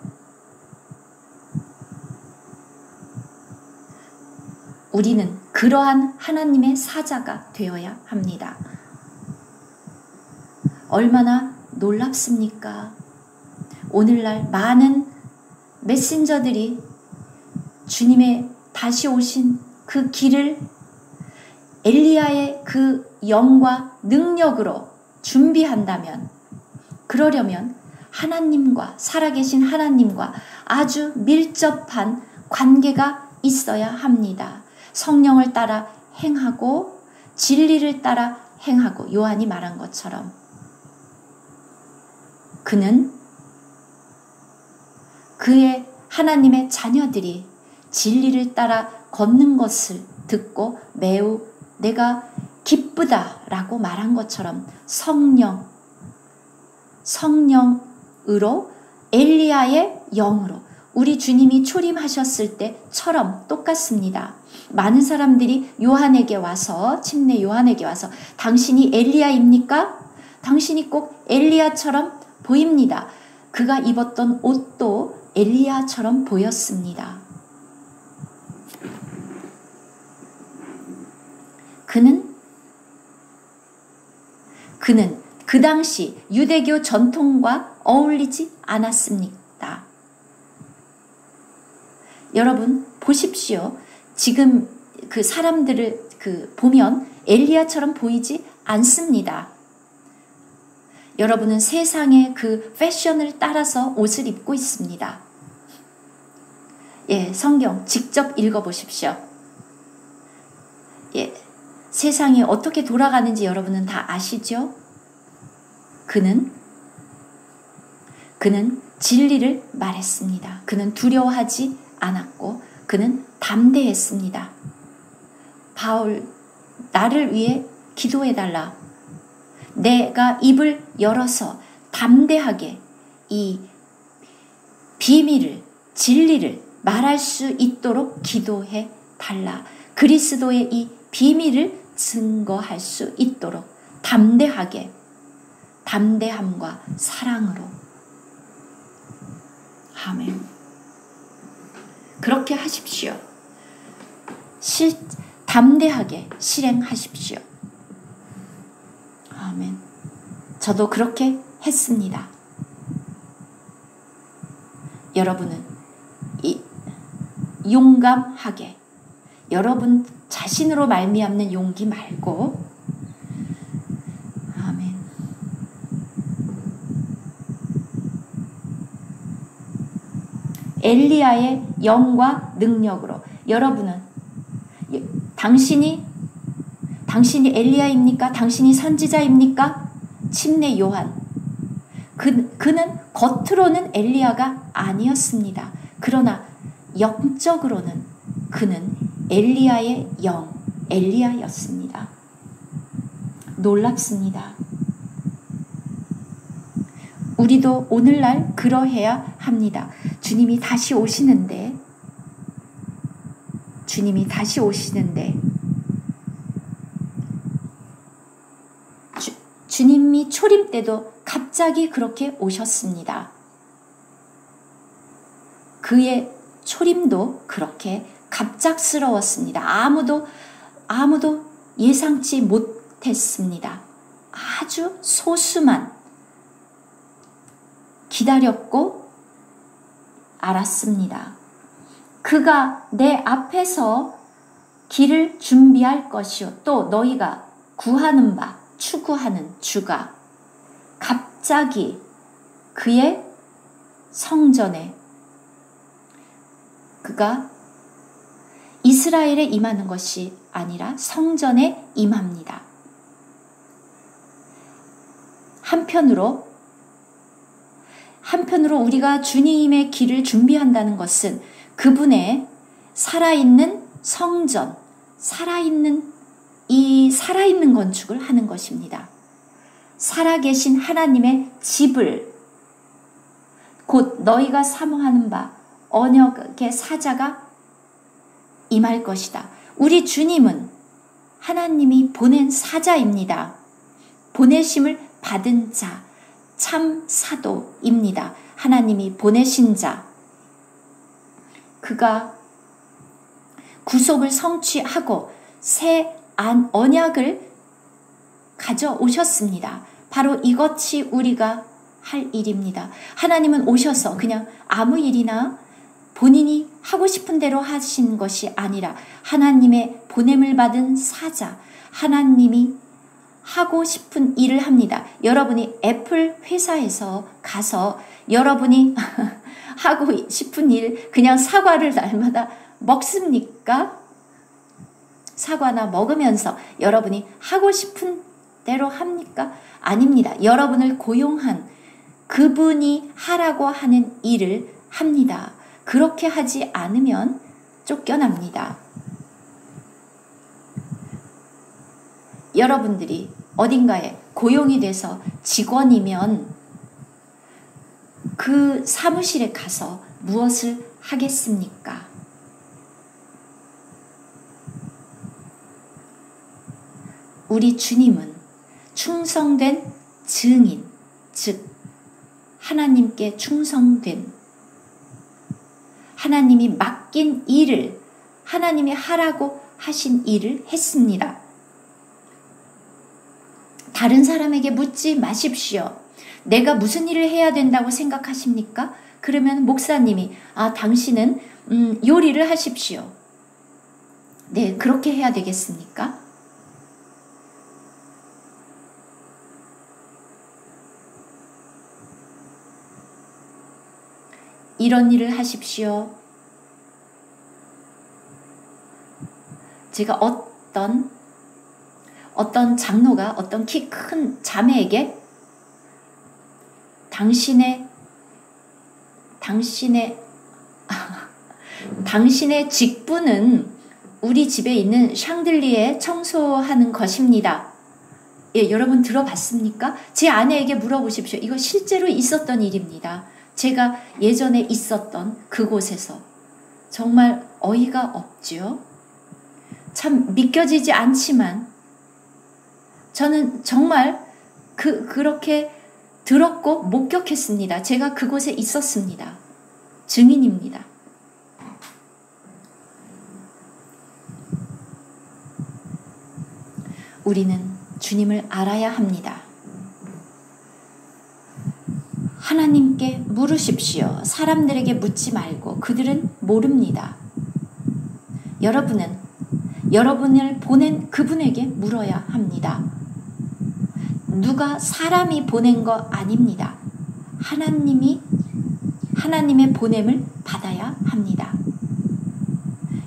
우리는 그러한 하나님의 사자가 되어야 합니다. 얼마나 놀랍습니까? 오늘날 많은 메신저들이 주님의 다시 오신 그 길을 엘리야의 그 영과 능력으로 준비한다면, 그러려면 하나님과, 살아계신 하나님과 아주 밀접한 관계가 있어야 합니다. 성령을 따라 행하고 진리를 따라 행하고, 요한이 말한 것처럼 그는 그의 하나님의 자녀들이 진리를 따라 걷는 것을 듣고 매우 내가 기쁘다라고 말한 것처럼 성령으로 엘리야의 영으로 우리 주님이 초림하셨을 때처럼 똑같습니다. 많은 사람들이 요한에게 와서, 침례 요한에게 와서 당신이 엘리야입니까? 당신이 꼭 엘리야처럼 보입니다. 그가 입었던 옷도 엘리야처럼 보였습니다. 그는 그 당시 유대교 전통과 어울리지 않았습니다. 여러분 보십시오. 지금 그 사람들을 보면 엘리야처럼 보이지 않습니다. 여러분은 세상의 그 패션을 따라서 옷을 입고 있습니다. 예, 성경 직접 읽어보십시오. 예, 세상이 어떻게 돌아가는지 여러분은 다 아시죠? 그는 진리를 말했습니다. 그는 두려워하지 않았고 그는 담대했습니다. 바울, 나를 위해 기도해달라. 내가 입을 열어서 담대하게 이 비밀을, 진리를 말할 수 있도록 기도해 달라. 그리스도의 이 비밀을 증거할 수 있도록 담대하게, 담대함과 사랑으로. 아멘. 그렇게 하십시오. 담대하게 실행하십시오. 아멘. 저도 그렇게 했습니다. 여러분은 용감하게, 여러분 자신으로 말미암는 용기 말고, 아멘. 엘리야의 영과 능력으로. 여러분은 당신이 엘리야입니까? 당신이 선지자입니까? 침례 요한. 그는 겉으로는 엘리야가 아니었습니다. 그러나 영적으로는 그는 엘리야의 영, 엘리야였습니다. 놀랍습니다. 우리도 오늘날 그러해야 합니다. 주님이 다시 오시는데 주님이 초림 때도 갑자기 그렇게 오셨습니다. 그의 초림도 그렇게 갑작스러웠습니다. 아무도 예상치 못했습니다. 아주 소수만 기다렸고 알았습니다. 그가 내 앞에서 길을 준비할 것이요 또 너희가 구하는 바 추구하는 주가 갑자기 그의 성전에 그가 이스라엘에 임하는 것이 아니라 성전에 임합니다. 한편으로 우리가 주님의 길을 준비한다는 것은 그분의 살아있는 성전, 살아있는 건축을 하는 것입니다. 살아계신 하나님의 집을, 곧 너희가 사모하는 바 언약의 사자가 임할 것이다. 우리 주님은 하나님이 보낸 사자입니다. 보내심을 받은 자, 참 사도입니다. 하나님이 보내신 자. 그가 구속을 성취하고 새 언약을 가져오셨습니다. 바로 이것이 우리가 할 일입니다. 하나님은 오셔서 그냥 아무 일이나 본인이 하고 싶은 대로 하신 것이 아니라 하나님의 보냄을 받은 사자, 하나님이 하고 싶은 일을 합니다. 여러분이 애플 회사에서 가서 여러분이 하고 싶은 일, 그냥 사과를 날마다 먹습니까? 사과나 먹으면서 여러분이 하고 싶은 대로 합니까? 아닙니다. 여러분을 고용한 그분이 하라고 하는 일을 합니다. 그렇게 하지 않으면 쫓겨납니다. 여러분들이 어딘가에 고용이 돼서 직원이면 그 사무실에 가서 무엇을 하겠습니까? 우리 주님은 충성된 증인, 즉 하나님께 충성된, 하나님이 맡긴 일을, 하나님이 하라고 하신 일을 했습니다. 다른 사람에게 묻지 마십시오. 내가 무슨 일을 해야 된다고 생각하십니까? 그러면 목사님이 당신은 요리를 하십시오. 네, 그렇게 해야 되겠습니까? 이런 일을 하십시오. 제가 어떤 장로가 어떤 키 큰 자매에게 당신의 직분은 우리 집에 있는 샹들리에 청소하는 것입니다. 예, 여러분 들어봤습니까? 제 아내에게 물어보십시오. 이거 실제로 있었던 일입니다. 제가 예전에 있었던 그곳에서. 정말 어이가 없죠. 참 믿겨지지 않지만 저는 정말 그렇게 들었고 목격했습니다. 제가 그곳에 있었습니다. 증인입니다. 우리는 주님을 알아야 합니다. 하나님께 물으십시오. 사람들에게 묻지 말고. 그들은 모릅니다. 여러분은 여러분을 보낸 그분에게 물어야 합니다. 누가 사람이 보낸 거 아닙니다. 하나님의 보냄을 받아야 합니다.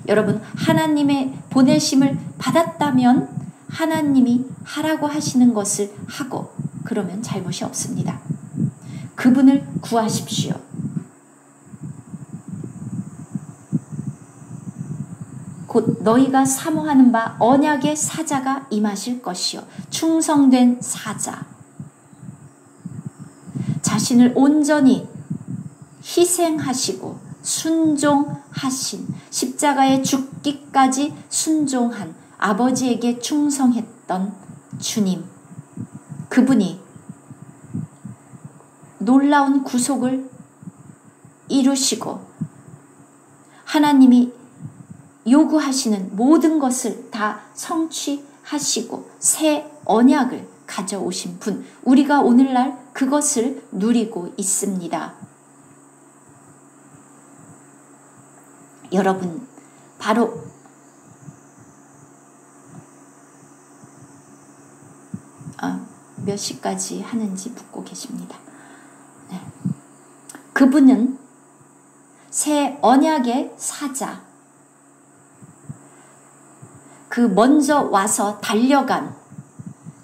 여러분, 하나님의 보내심을 받았다면 하나님이 하라고 하시는 것을 하고, 그러면 잘못이 없습니다. 그분을 구하십시오. 곧 너희가 사모하는 바 언약의 사자가 임하실 것이요, 충성된 사자, 자신을 온전히 희생하시고 순종하신, 십자가에 죽기까지 순종한, 아버지에게 충성했던 주님, 그분이 놀라운 구속을 이루시고 하나님이 요구하시는 모든 것을 다 성취하시고 새 언약을 가져오신 분, 우리가 오늘날 그것을 누리고 있습니다. 여러분, 바로 몇 시까지 하는지 묻고 계십니다. 네. 그분은 새 언약의 사자, 그 먼저 와서 달려간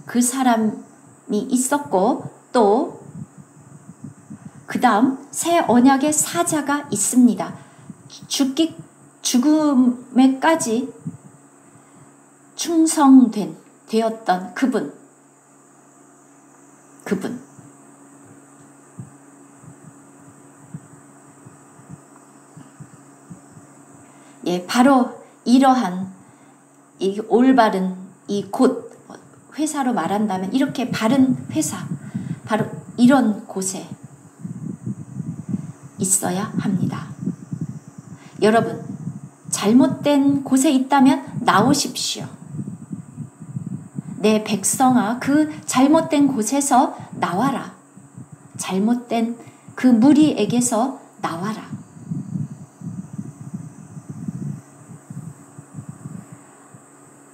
그 사람이 있었고, 또 그 다음 새 언약의 사자가 있습니다. 죽음에까지 되었던 그분. 예, 바로 이러한 이 올바른 이 곳, 회사로 말한다면 이렇게 바른 회사, 바로 이런 곳에 있어야 합니다. 여러분, 잘못된 곳에 있다면 나오십시오. 내 백성아, 그 잘못된 곳에서 나와라. 잘못된 그 무리에게서 나와라.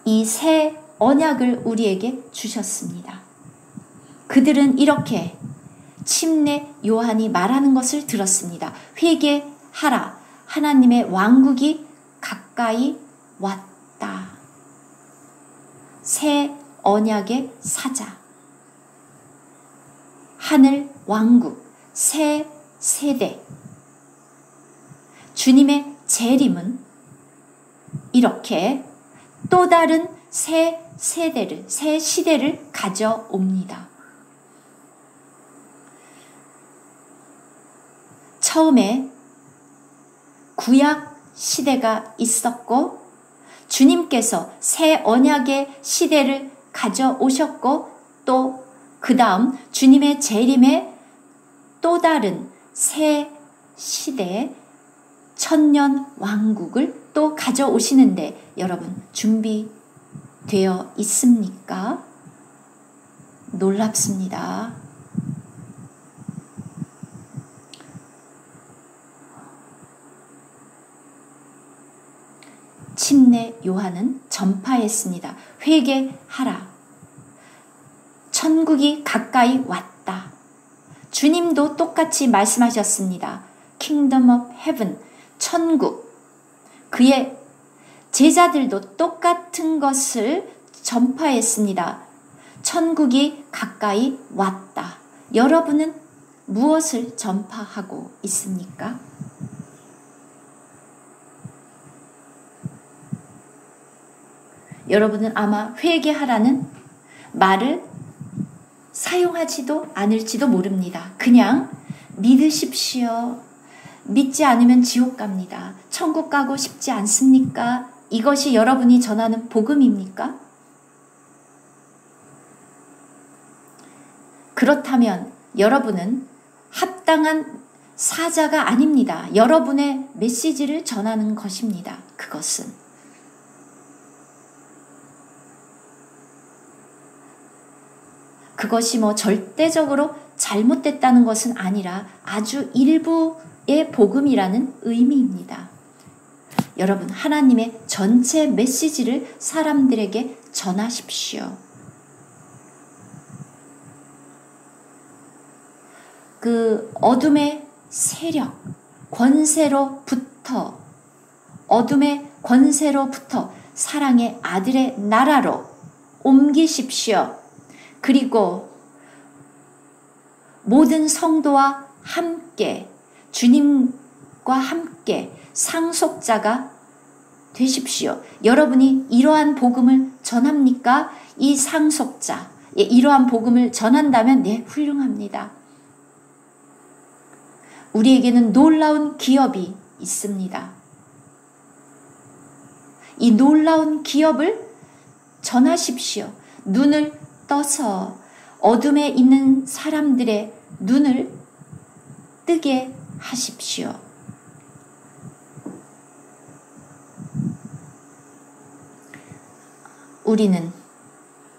이 새 언약을 우리에게 주셨습니다. 그들은 이렇게 침례 요한이 말하는 것을 들었습니다. 회개하라. 하나님의 왕국이 가까이 왔다. 새 언약의 사자. 하늘 왕국. 새 세대. 주님의 재림은 이렇게 또 다른 새 세대를, 새 시대를 가져옵니다. 처음에 구약 시대가 있었고, 주님께서 새 언약의 시대를 가져오셨고, 또 그 다음 주님의 재림에 또 다른 새 시대, 천년 왕국을 또 가져오시는데 여러분 준비되어 있습니까? 놀랍습니다. 침례 요한은 전파했습니다. 회개하라. 천국이 가까이 왔다. 주님도 똑같이 말씀하셨습니다. Kingdom of Heaven, 천국. 그의 제자들도 똑같은 것을 전파했습니다. 천국이 가까이 왔다. 여러분은 무엇을 전파하고 있습니까? 여러분은 아마 회개하라는 말을 사용하지도 않을지도 모릅니다. 그냥 믿으십시오. 믿지 않으면 지옥 갑니다. 천국 가고 싶지 않습니까? 이것이 여러분이 전하는 복음입니까? 그렇다면 여러분은 합당한 사자가 아닙니다. 여러분의 메시지를 전하는 것입니다. 그것은. 그것이 절대적으로 잘못됐다는 것은 아니라 아주 일부의 복음이라는 의미입니다. 여러분, 하나님의 전체 메시지를 사람들에게 전하십시오. 그 어둠의 세력, 어둠의 권세로부터 사랑의 아들의 나라로 옮기십시오. 그리고 모든 성도와 함께 주님과 함께 상속자가 되십시오. 여러분이 이러한 복음을 전합니까? 이 상속자, 이러한 복음을 전한다면 네, 훌륭합니다. 우리에게는 놀라운 기업이 있습니다. 이 놀라운 기업을 전하십시오. 눈을 떠서 어둠에 있는 사람들의 눈을 뜨게 하십시오. 우리는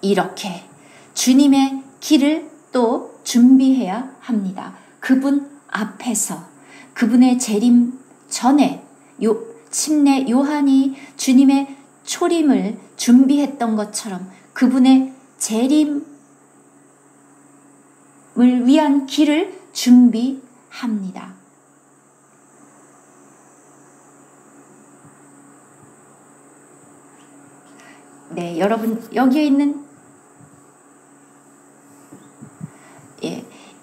이렇게 주님의 길을 또 준비해야 합니다. 그분 앞에서, 그분의 재림 전에 침례 요한이 주님의 초림을 준비했던 것처럼 그분의 재림을 위한 길을 준비합니다. 네, 여러분 여기에 있는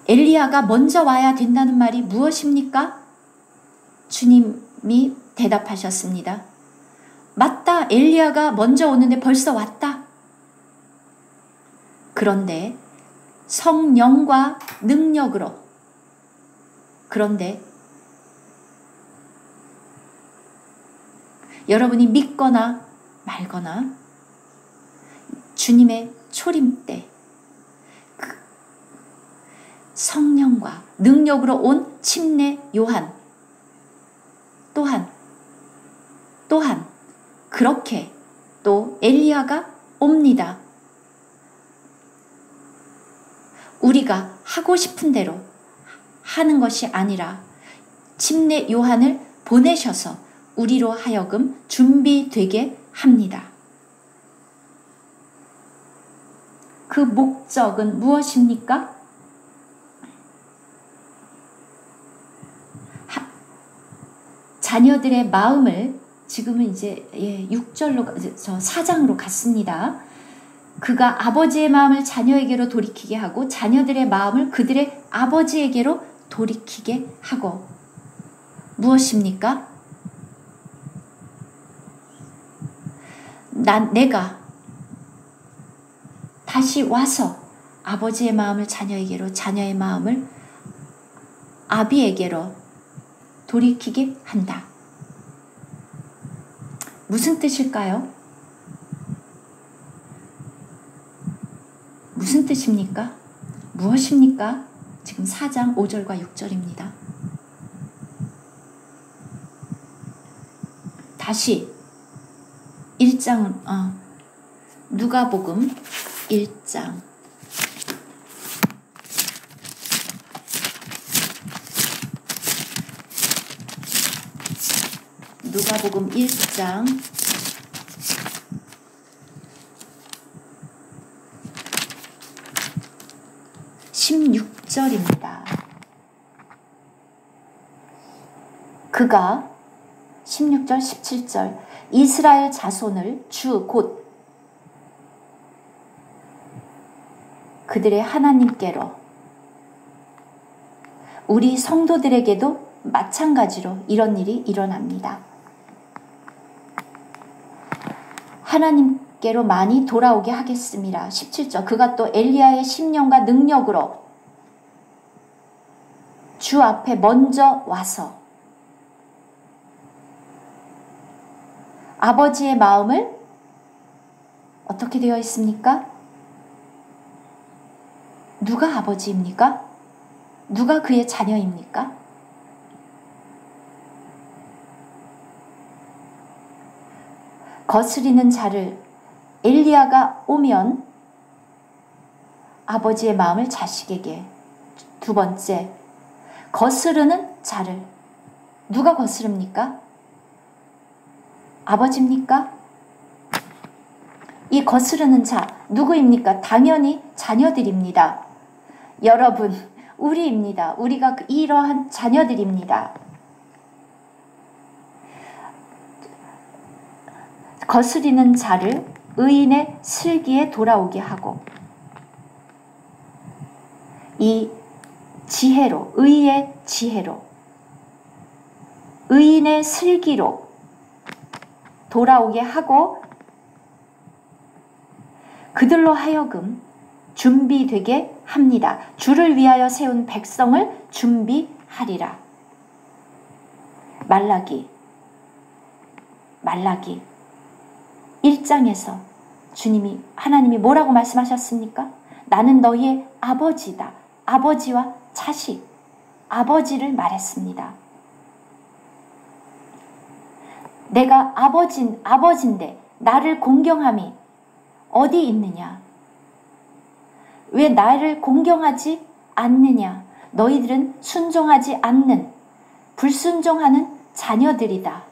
엘리야가 먼저 와야 된다는 말이 무엇입니까? 주님이 대답하셨습니다. 맞다. 엘리야가 먼저 오는데 벌써 왔다. 그런데 성령과 능력으로, 그런데 여러분이 믿거나 말거나 주님의 초림 때 성령과 능력으로 온 침례 요한 또한 그렇게 또 엘리야가 옵니다. 우리가 하고 싶은 대로 하는 것이 아니라 침례 요한을 보내셔서 우리로 하여금 준비되게 합니다. 그 목적은 무엇입니까? 자녀들의 마음을, 지금은 이제 6절로 저 4장으로 갔습니다. 그가 아버지의 마음을 자녀에게로 돌이키게 하고 자녀들의 마음을 그들의 아버지에게로 돌이키게 하고, 무엇입니까? 내가 다시 와서 아버지의 마음을 자녀에게로, 자녀의 마음을 아비에게로 돌이키게 한다. 무슨 뜻일까요? 무슨 뜻입니까? 무엇입니까? 지금 4장 5절과 6절입니다. 다시 1장은 누가복음 1장 누가복음 1장 16절입니다. 그가 16절 17절 이스라엘 자손을 주 곧 그들의 하나님께로, 우리 성도들에게도 마찬가지로 이런 일이 일어납니다. 하나님께로 많이 돌아오게 하겠습니다. 17절 그가 또 엘리야의 심령과 능력으로 주 앞에 먼저 와서 아버지의 마음을 어떻게 되어 있습니까? 누가 아버지입니까? 누가 그의 자녀입니까? 거스리는 자를, 엘리야가 오면 아버지의 마음을 자식에게. 두 번째, 거스르는 자를, 누가 거스릅니까? 아버지입니까? 이 거스르는 자 누구입니까? 당연히 자녀들입니다. 여러분, 우리입니다. 우리가 이러한 자녀들입니다. 거스리는 자를 의인의 슬기에 돌아오게 하고, 이 지혜로, 의의 지혜로, 의인의 슬기로 돌아오게 하고 그들로 하여금 준비되게 합니다. 주를 위하여 세운 백성을 준비하리라. 말라기 1장에서 하나님이 뭐라고 말씀하셨습니까? 나는 너희의 아버지다. 아버지와 자식, 아버지를 말했습니다. 내가 아버지인데 나를 공경함이 어디 있느냐? 왜 나를 공경하지 않느냐? 너희들은 순종하지 않는, 불순종하는 자녀들이다.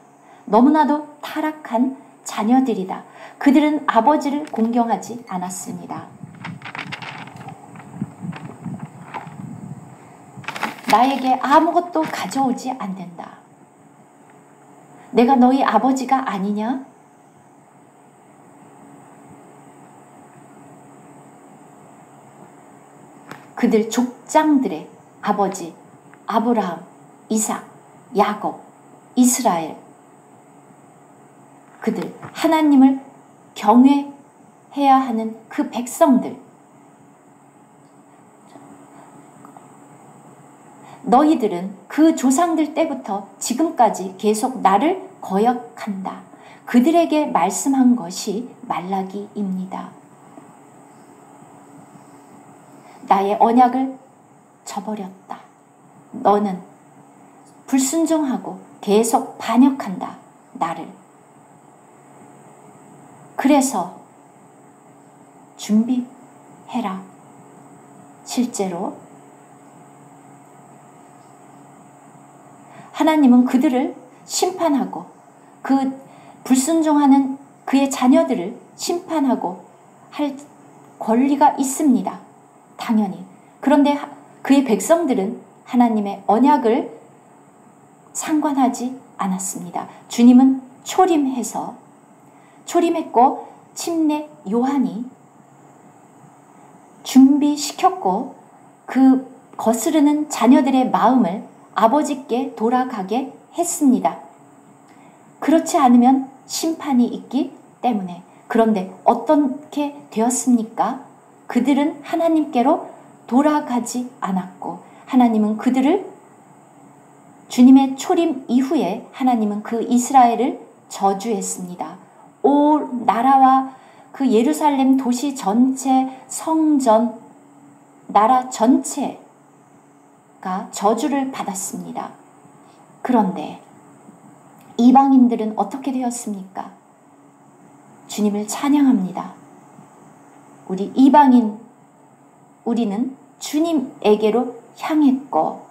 너무나도 타락한 자녀들이다. 그들은 아버지를 공경하지 않았습니다. 나에게 아무것도 가져오지 않는다. 내가 너희 아버지가 아니냐? 그들 족장들의 아버지 아브라함, 이삭, 야곱, 이스라엘, 그들 하나님을 경외해야 하는 그 백성들, 너희들은 그 조상들 때부터 지금까지 계속 나를 거역한다. 그들에게 말씀한 것이 말라기입니다. 나의 언약을 저버렸다. 너는 불순종하고 계속 반역한다. 나를. 그래서 준비해라. 실제로 하나님은 그들을 심판하고 그 불순종하는 그의 자녀들을 심판하고 할 권리가 있습니다. 당연히. 그런데 그의 백성들은 하나님의 언약을 상관하지 않았습니다. 주님은 초림했고 침례 요한이 준비시켰고 그 거스르는 자녀들의 마음을 아버지께 돌아가게 했습니다. 그렇지 않으면 심판이 있기 때문에. 그런데 어떻게 되었습니까? 그들은 하나님께로 돌아가지 않았고 하나님은 그들을 주님의 초림 이후에 하나님은 그 이스라엘을 저주했습니다. 온 나라와 그 예루살렘 도시 전체, 성전, 나라 전체가 저주를 받았습니다. 그런데 이방인들은 어떻게 되었습니까? 주님을 찬양합니다. 우리 이방인, 우리는 주님에게로 향했고,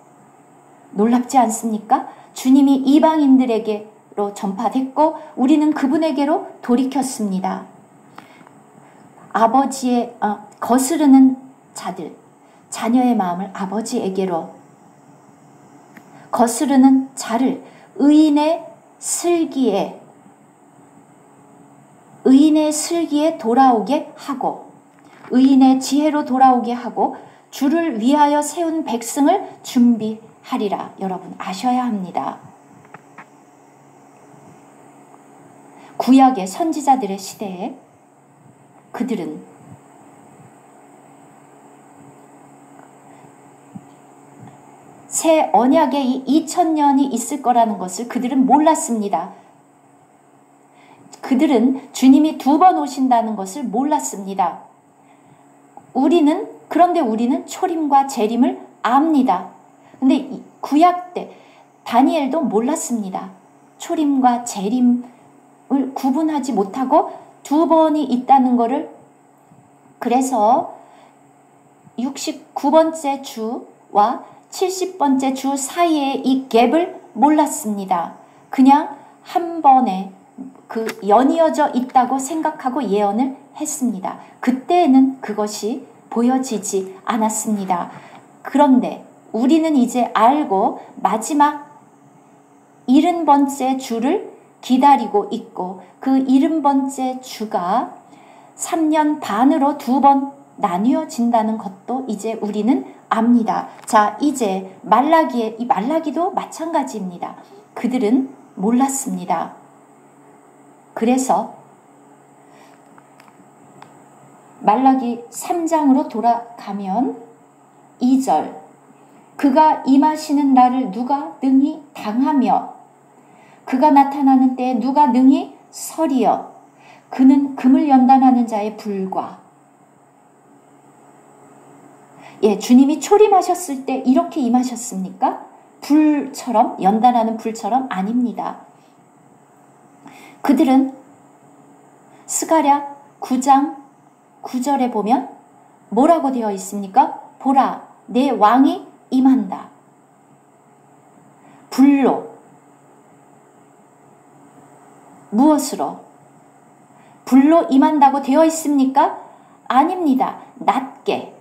놀랍지 않습니까? 주님이 이방인들에게로 전파됐고 우리는 그분에게로 돌이켰습니다. 아버지의 거스르는 자들, 자녀의 마음을 아버지에게로, 거스르는 자를 의인의 슬기에 돌아오게 하고, 의인의 지혜로 돌아오게 하고 주를 위하여 세운 백성을 준비하리라. 여러분 아셔야 합니다. 구약의 선지자들의 시대에 그들은 새 언약의 이 2000년이 있을 거라는 것을 그들은 몰랐습니다. 그들은 주님이 2번 오신다는 것을 몰랐습니다. 그런데 우리는 초림과 재림을 압니다. 근데 구약 때 다니엘도 몰랐습니다. 초림과 재림을 구분하지 못하고 2번이 있다는 것을. 그래서 69번째 주와 70번째 주 사이의 이 갭을 몰랐습니다. 그냥 한 번에 그 연이어져 있다고 생각하고 예언을 했습니다. 그때는 그것이 보여지지 않았습니다. 그런데 우리는 이제 알고 마지막 70번째 주를 기다리고 있고, 그 70번째 주가 3년 반으로 2번 나뉘어진다는 것도 이제 우리는 압니다. 자, 이제 이 말라기도 마찬가지입니다. 그들은 몰랐습니다. 그래서 말라기 3장으로 돌아가면 2절, 그가 임하시는 날을 누가 능히 당하며 그가 나타나는 때에 누가 능히 서리여. 그는 금을 연단하는 자의 불과. 주님이 초림하셨을 때 이렇게 임하셨습니까? 불처럼, 연단하는 불처럼? 아닙니다. 그들은 스가랴 9장 9절에 보면 뭐라고 되어 있습니까? 보라, 내 왕이 임한다. 불로. 무엇으로? 불로 임한다고 되어 있습니까? 아닙니다. 낮게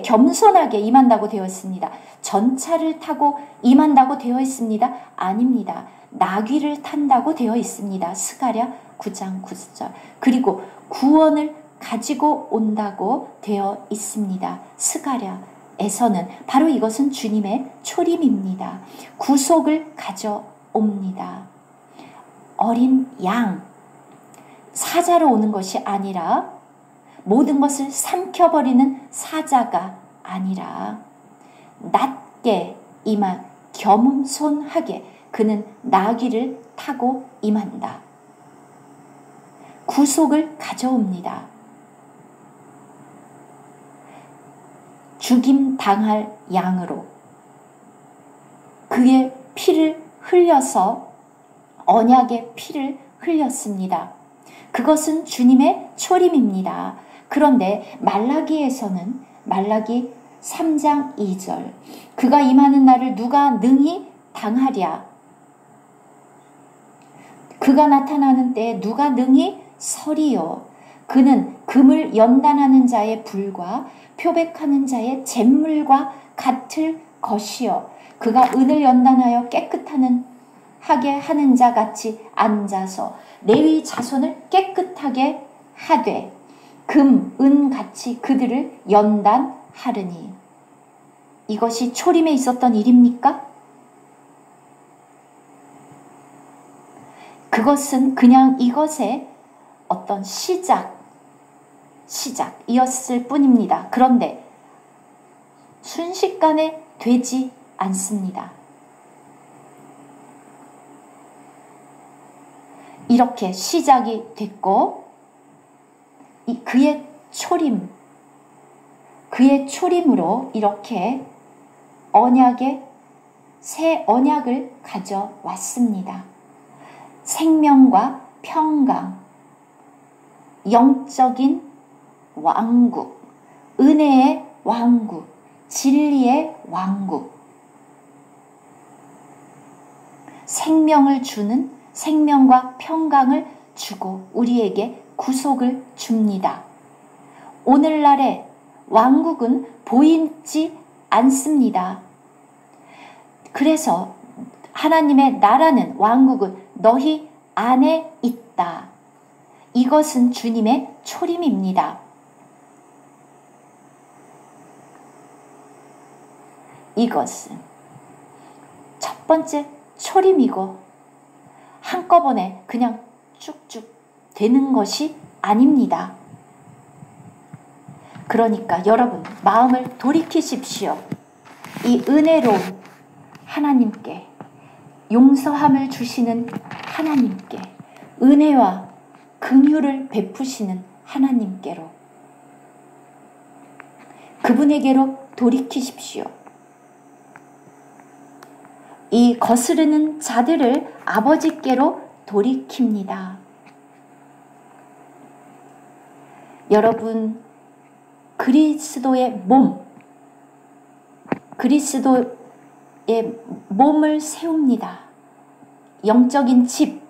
겸손하게 임한다고 되어 있습니다. 전차를 타고 임한다고 되어 있습니다. 아닙니다. 나귀를 탄다고 되어 있습니다. 스가랴 9장 9절. 그리고 구원을 가지고 온다고 되어 있습니다. 스가랴에서는 바로 이것은 주님의 초림입니다. 구속을 가져옵니다. 어린 양, 사자로 오는 것이 아니라 모든 것을 삼켜버리는 사자가 아니라 낮게 임한 겸손하게 그는 나귀를 타고 임한다. 구속을 가져옵니다. 죽임 당할 양으로 그의 피를 흘려서 언약의 피를 흘렸습니다. 그것은 주님의 초림입니다. 그런데 말라기에서는 말라기 3장 2절 그가 임하는 날을 누가 능히 당하랴. 그가 나타나는 때에 누가 능히 서리요. 그는 금을 연단하는 자의 불과 표백하는 자의 잿물과 같을 것이요. 그가 은을 연단하여 깨끗하게 하는 자 같이 앉아서 레위 자손을 깨끗하게 하되 금, 은 같이 그들을 연단하르니. 이것이 초림에 있었던 일입니까? 그것은 그냥 이것의 어떤 시작이었을 뿐입니다. 그런데 순식간에 되지 않습니다. 이렇게 시작이 됐고 그의 초림으로 이렇게 새 언약을 가져왔습니다. 생명과 평강, 영적인 왕국, 은혜의 왕국, 진리의 왕국, 생명을 주는 생명과 평강을 주고 우리에게 구속을 줍니다. 오늘날의 왕국은 보이지 않습니다. 그래서 하나님의 나라는 왕국은 너희 안에 있다. 이것은 주님의 초림입니다. 이것은 첫 번째 초림이고 한꺼번에 그냥 쭉쭉 되는 것이 아닙니다. 그러니까 여러분 마음을 돌이키십시오. 이 은혜로운 하나님께, 용서함을 주시는 하나님께, 은혜와 긍휼을 베푸시는 하나님께로, 그분에게로 돌이키십시오. 이 거스르는 자들을 아버지께로 돌이킵니다. 여러분, 그리스도의 몸을 세웁니다. 영적인 집,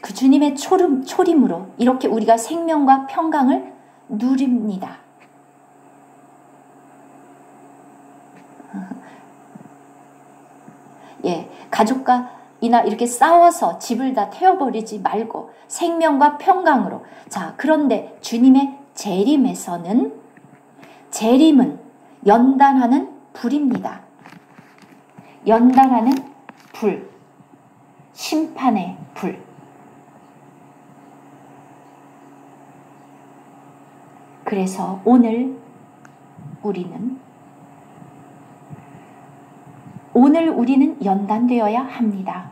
그 주님의 초림으로 이렇게 우리가 생명과 평강을 누립니다. 예, 가족과이나 이렇게 싸워서 집을 다 태워버리지 말고 생명과 평강으로. 자, 그런데 주님의 재림에서는 재림은 연단하는 불입니다. 연단하는 불, 심판의 불. 그래서 오늘 우리는 연단되어야 합니다.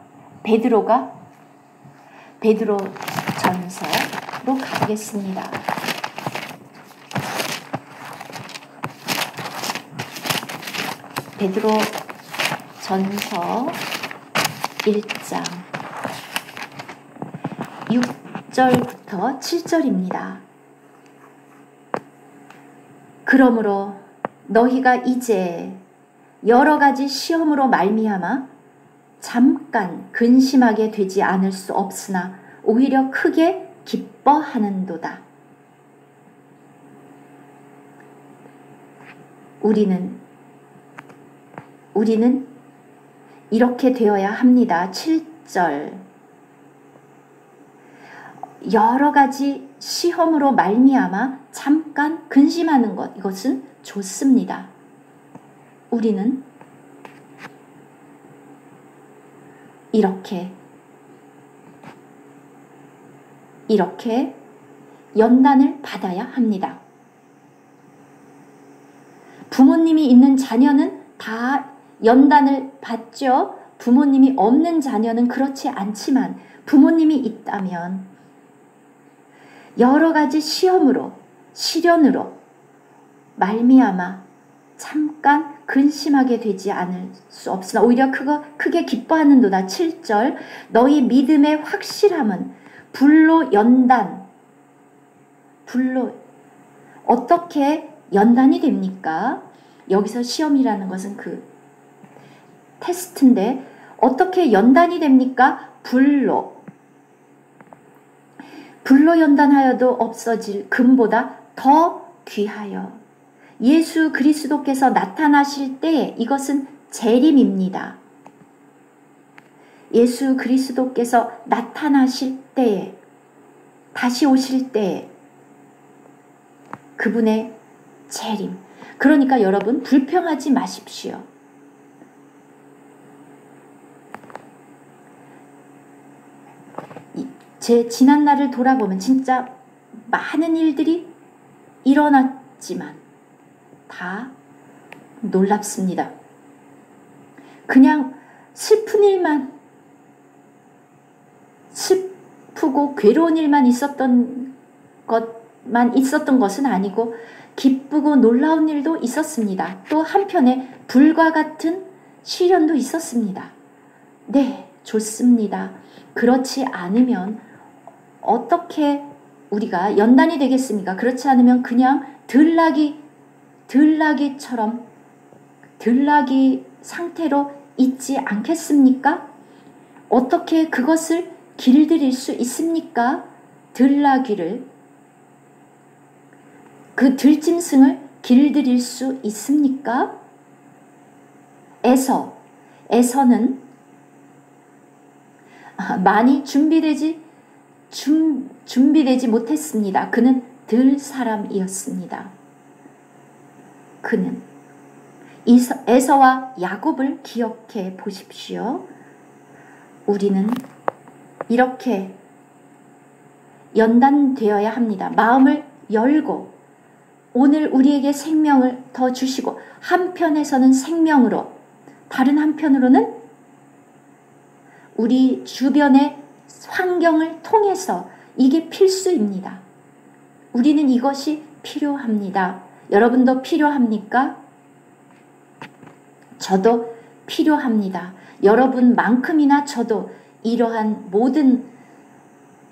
베드로전서로 가겠습니다. 베드로전서 1장 6절부터 7절입니다. 그러므로 너희가 이제 여러 가지 시험으로 말미암아 잠깐 근심하게 되지 않을 수 없으나 오히려 크게 기뻐하는도다. 우리는 이렇게 되어야 합니다. 7절. 여러 가지 시험으로 말미암아 잠깐 근심하는 것, 이것은 좋습니다. 우리는 이렇게 연단을 받아야 합니다. 부모님이 있는 자녀는 다 연단을 받죠. 부모님이 없는 자녀는 그렇지 않지만 부모님이 있다면 여러 가지 시험으로, 시련으로 말미암아 잠깐 근심하게 되지 않을 수 없으나 오히려 크게 기뻐하는도다. 7절 너희 믿음의 확실함은 불로 어떻게 연단이 됩니까? 여기서 시험이라는 것은 그 테스트인데 어떻게 연단이 됩니까? 불로 연단하여도 없어질 금보다 더 귀하여 예수 그리스도께서 나타나실 때에 이것은 재림입니다. 예수 그리스도께서 나타나실 때에 다시 오실 때에 그분의 재림. 그러니까 여러분 불평하지 마십시오. 제 지난날을 돌아보면 진짜 많은 일들이 일어났지만 다 놀랍습니다. 그냥 슬픈 일만, 슬프고 괴로운 일만 있었던 것은 아니고 기쁘고 놀라운 일도 있었습니다. 또 한편에 불과 같은 시련도 있었습니다. 네, 좋습니다. 그렇지 않으면 어떻게 우리가 연단이 되겠습니까? 그렇지 않으면 그냥 들나기처럼 들나기 상태로 있지 않겠습니까? 어떻게 그것을 길들일 수 있습니까? 그 들짐승을 길들일 수 있습니까? 에서는 많이 준비되지 못했습니다. 그는 들 사람이었습니다. 그는 에서와 야곱을 기억해 보십시오. 우리는 이렇게 연단되어야 합니다. 마음을 열고 오늘 우리에게 생명을 더 주시고 한편에서는 생명으로 다른 한편으로는 우리 주변의 환경을 통해서 이게 필수입니다. 우리는 이것이 필요합니다. 여러분도 필요합니까? 저도 필요합니다. 여러분만큼이나 저도 이러한 모든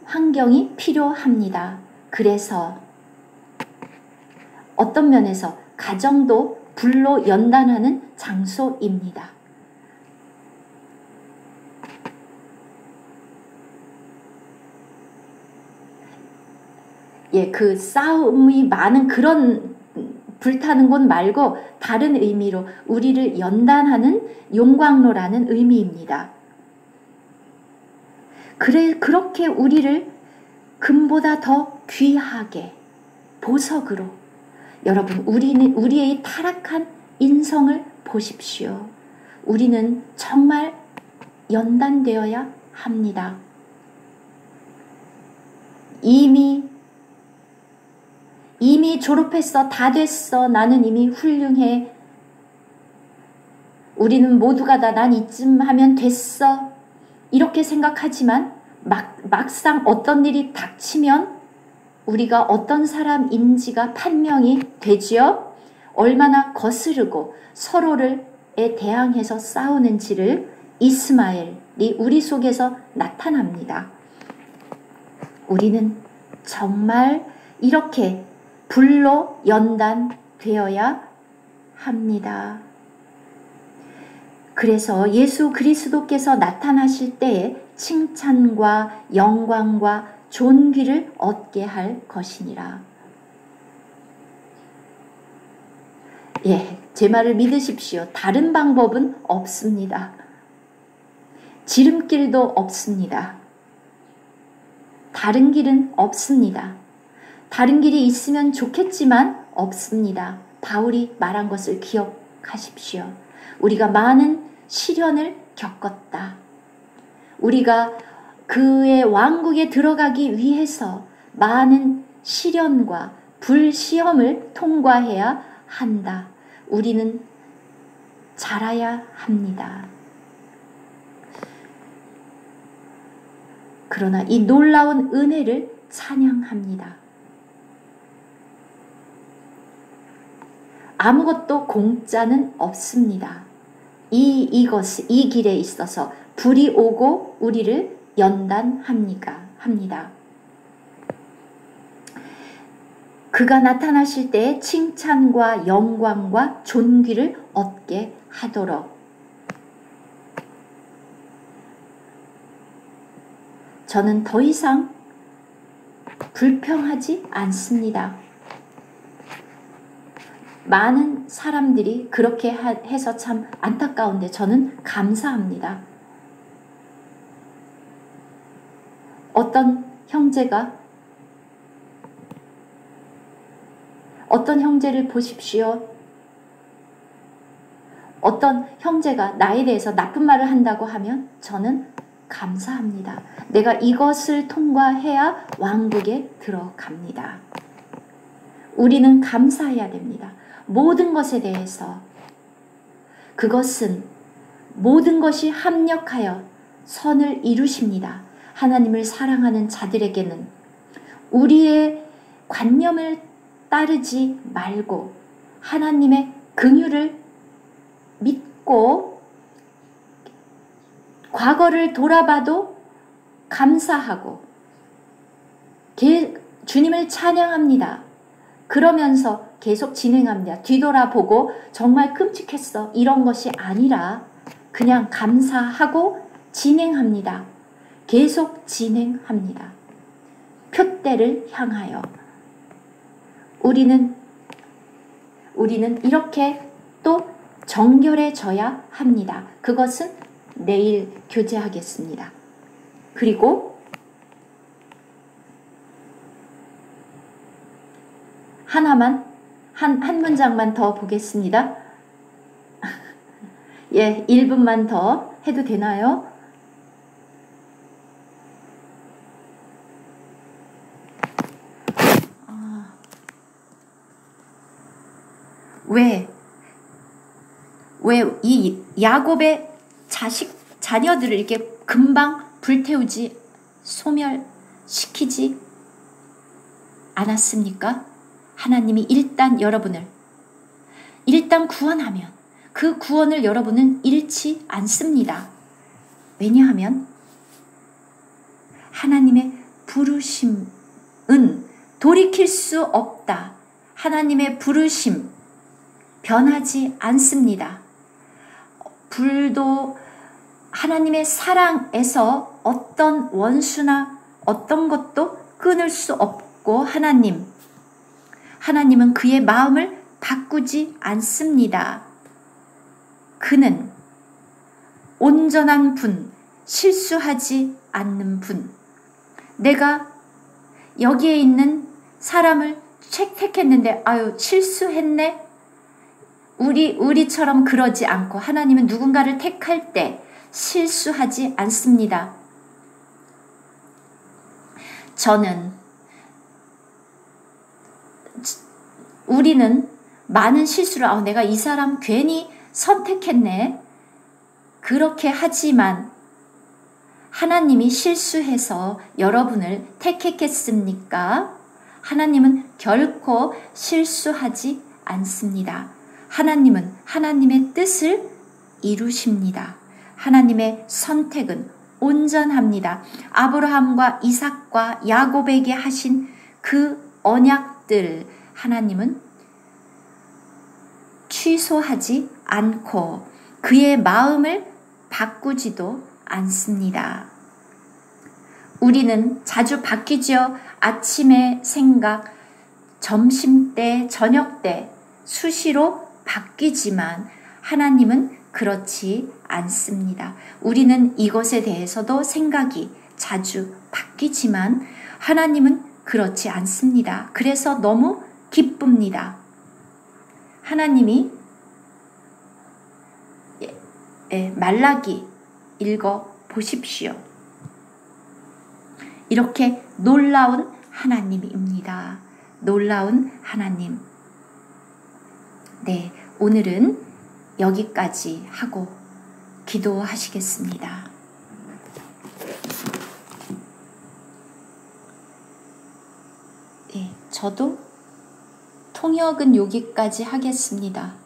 환경이 필요합니다. 그래서 어떤 면에서 가정도 불로 연단하는 장소입니다. 그 싸움이 많은 그런 불타는 곳 말고 다른 의미로 우리를 연단하는 용광로라는 의미입니다. 그렇게 우리를 금보다 더 귀하게 보석으로 여러분 우리의 타락한 인성을 보십시오. 우리는 정말 연단되어야 합니다. 이미 졸업했어. 다 됐어. 나는 이미 훌륭해. 우리는 모두가 다 난 이쯤 하면 됐어. 이렇게 생각하지만 막상 어떤 일이 닥치면 우리가 어떤 사람인지가 판명이 되지요. 얼마나 거스르고 서로를 대항해서 싸우는지를 이스마엘이 우리 속에서 나타납니다. 우리는 정말 이렇게 불로 연단되어야 합니다. 그래서 예수 그리스도께서 나타나실 때에 칭찬과 영광과 존귀를 얻게 할 것이니라. 제 말을 믿으십시오. 다른 방법은 없습니다. 지름길도 없습니다. 다른 길은 없습니다. 다른 길이 있으면 좋겠지만 없습니다. 바울이 말한 것을 기억하십시오. 우리가 많은 시련을 겪었다. 우리가 그의 왕국에 들어가기 위해서 많은 시련과 불시험을 통과해야 한다. 우리는 자라야 합니다. 그러나 이 놀라운 은혜를 찬양합니다. 아무것도 공짜는 없습니다. 이 길에 있어서 불이 오고 우리를 연단합니다. 그가 나타나실 때에 칭찬과 영광과 존귀를 얻게 하도록 저는 더 이상 불평하지 않습니다. 많은 사람들이 그렇게 해서 참 안타까운데 저는 감사합니다. 어떤 형제를 보십시오. 어떤 형제가 나에 대해서 나쁜 말을 한다고 하면 저는 감사합니다. 내가 이것을 통과해야 왕국에 들어갑니다. 우리는 감사해야 됩니다. 모든 것에 대해서 그것은 모든 것이 합력하여 선을 이루십니다. 하나님을 사랑하는 자들에게는 우리의 관념을 따르지 말고 하나님의 긍휼을 믿고 과거를 돌아봐도 감사하고 주님을 찬양합니다. 그러면서 계속 진행합니다. 뒤돌아보고 정말 끔찍했어 이런 것이 아니라 그냥 감사하고 진행합니다. 계속 진행합니다. 표대를 향하여 우리는 이렇게 또 정결해져야 합니다. 그것은 내일 교제하겠습니다. 그리고 한 문장만 더 보겠습니다. 예, 1분만 더 해도 되나요? 왜 이 야곱의 자녀들을 이렇게 금방 불태우지 소멸시키지 않았습니까? 하나님이 일단 여러분을 구원하면 그 구원을 여러분은 잃지 않습니다. 왜냐하면 하나님의 부르심은 돌이킬 수 없다. 하나님의 부르심 변하지 않습니다. 불도 하나님의 사랑에서 어떤 원수나 어떤 것도 끊을 수 없고 하나님은 그의 마음을 바꾸지 않습니다. 그는 온전한 분, 실수하지 않는 분. 내가 여기에 있는 사람을 택했는데 실수했네? 우리처럼 그러지 않고 하나님은 누군가를 택할 때 실수하지 않습니다. 우리는 많은 실수를 내가 이 사람 괜히 선택했네 그렇게 하지만 하나님이 실수해서 여러분을 택했겠습니까? 하나님은 결코 실수하지 않습니다. 하나님은 하나님의 뜻을 이루십니다. 하나님의 선택은 온전합니다. 아브라함과 이삭과 야곱에게 하신 그 언약들 하나님은 취소하지 않고 그의 마음을 바꾸지도 않습니다. 우리는 자주 바뀌죠. 아침의 생각, 점심때, 저녁때 수시로 바뀌지만 하나님은 그렇지 않습니다. 우리는 이것에 대해서도 생각이 자주 바뀌지만 하나님은 그렇지 않습니다. 그래서 너무 기쁩니다. 하나님이 말라기 읽어 보십시오. 이렇게 놀라운 하나님입니다. 놀라운 하나님. 네, 오늘은 여기까지 하고 기도하시겠습니다. 네, 저도 통역은 여기까지 하겠습니다.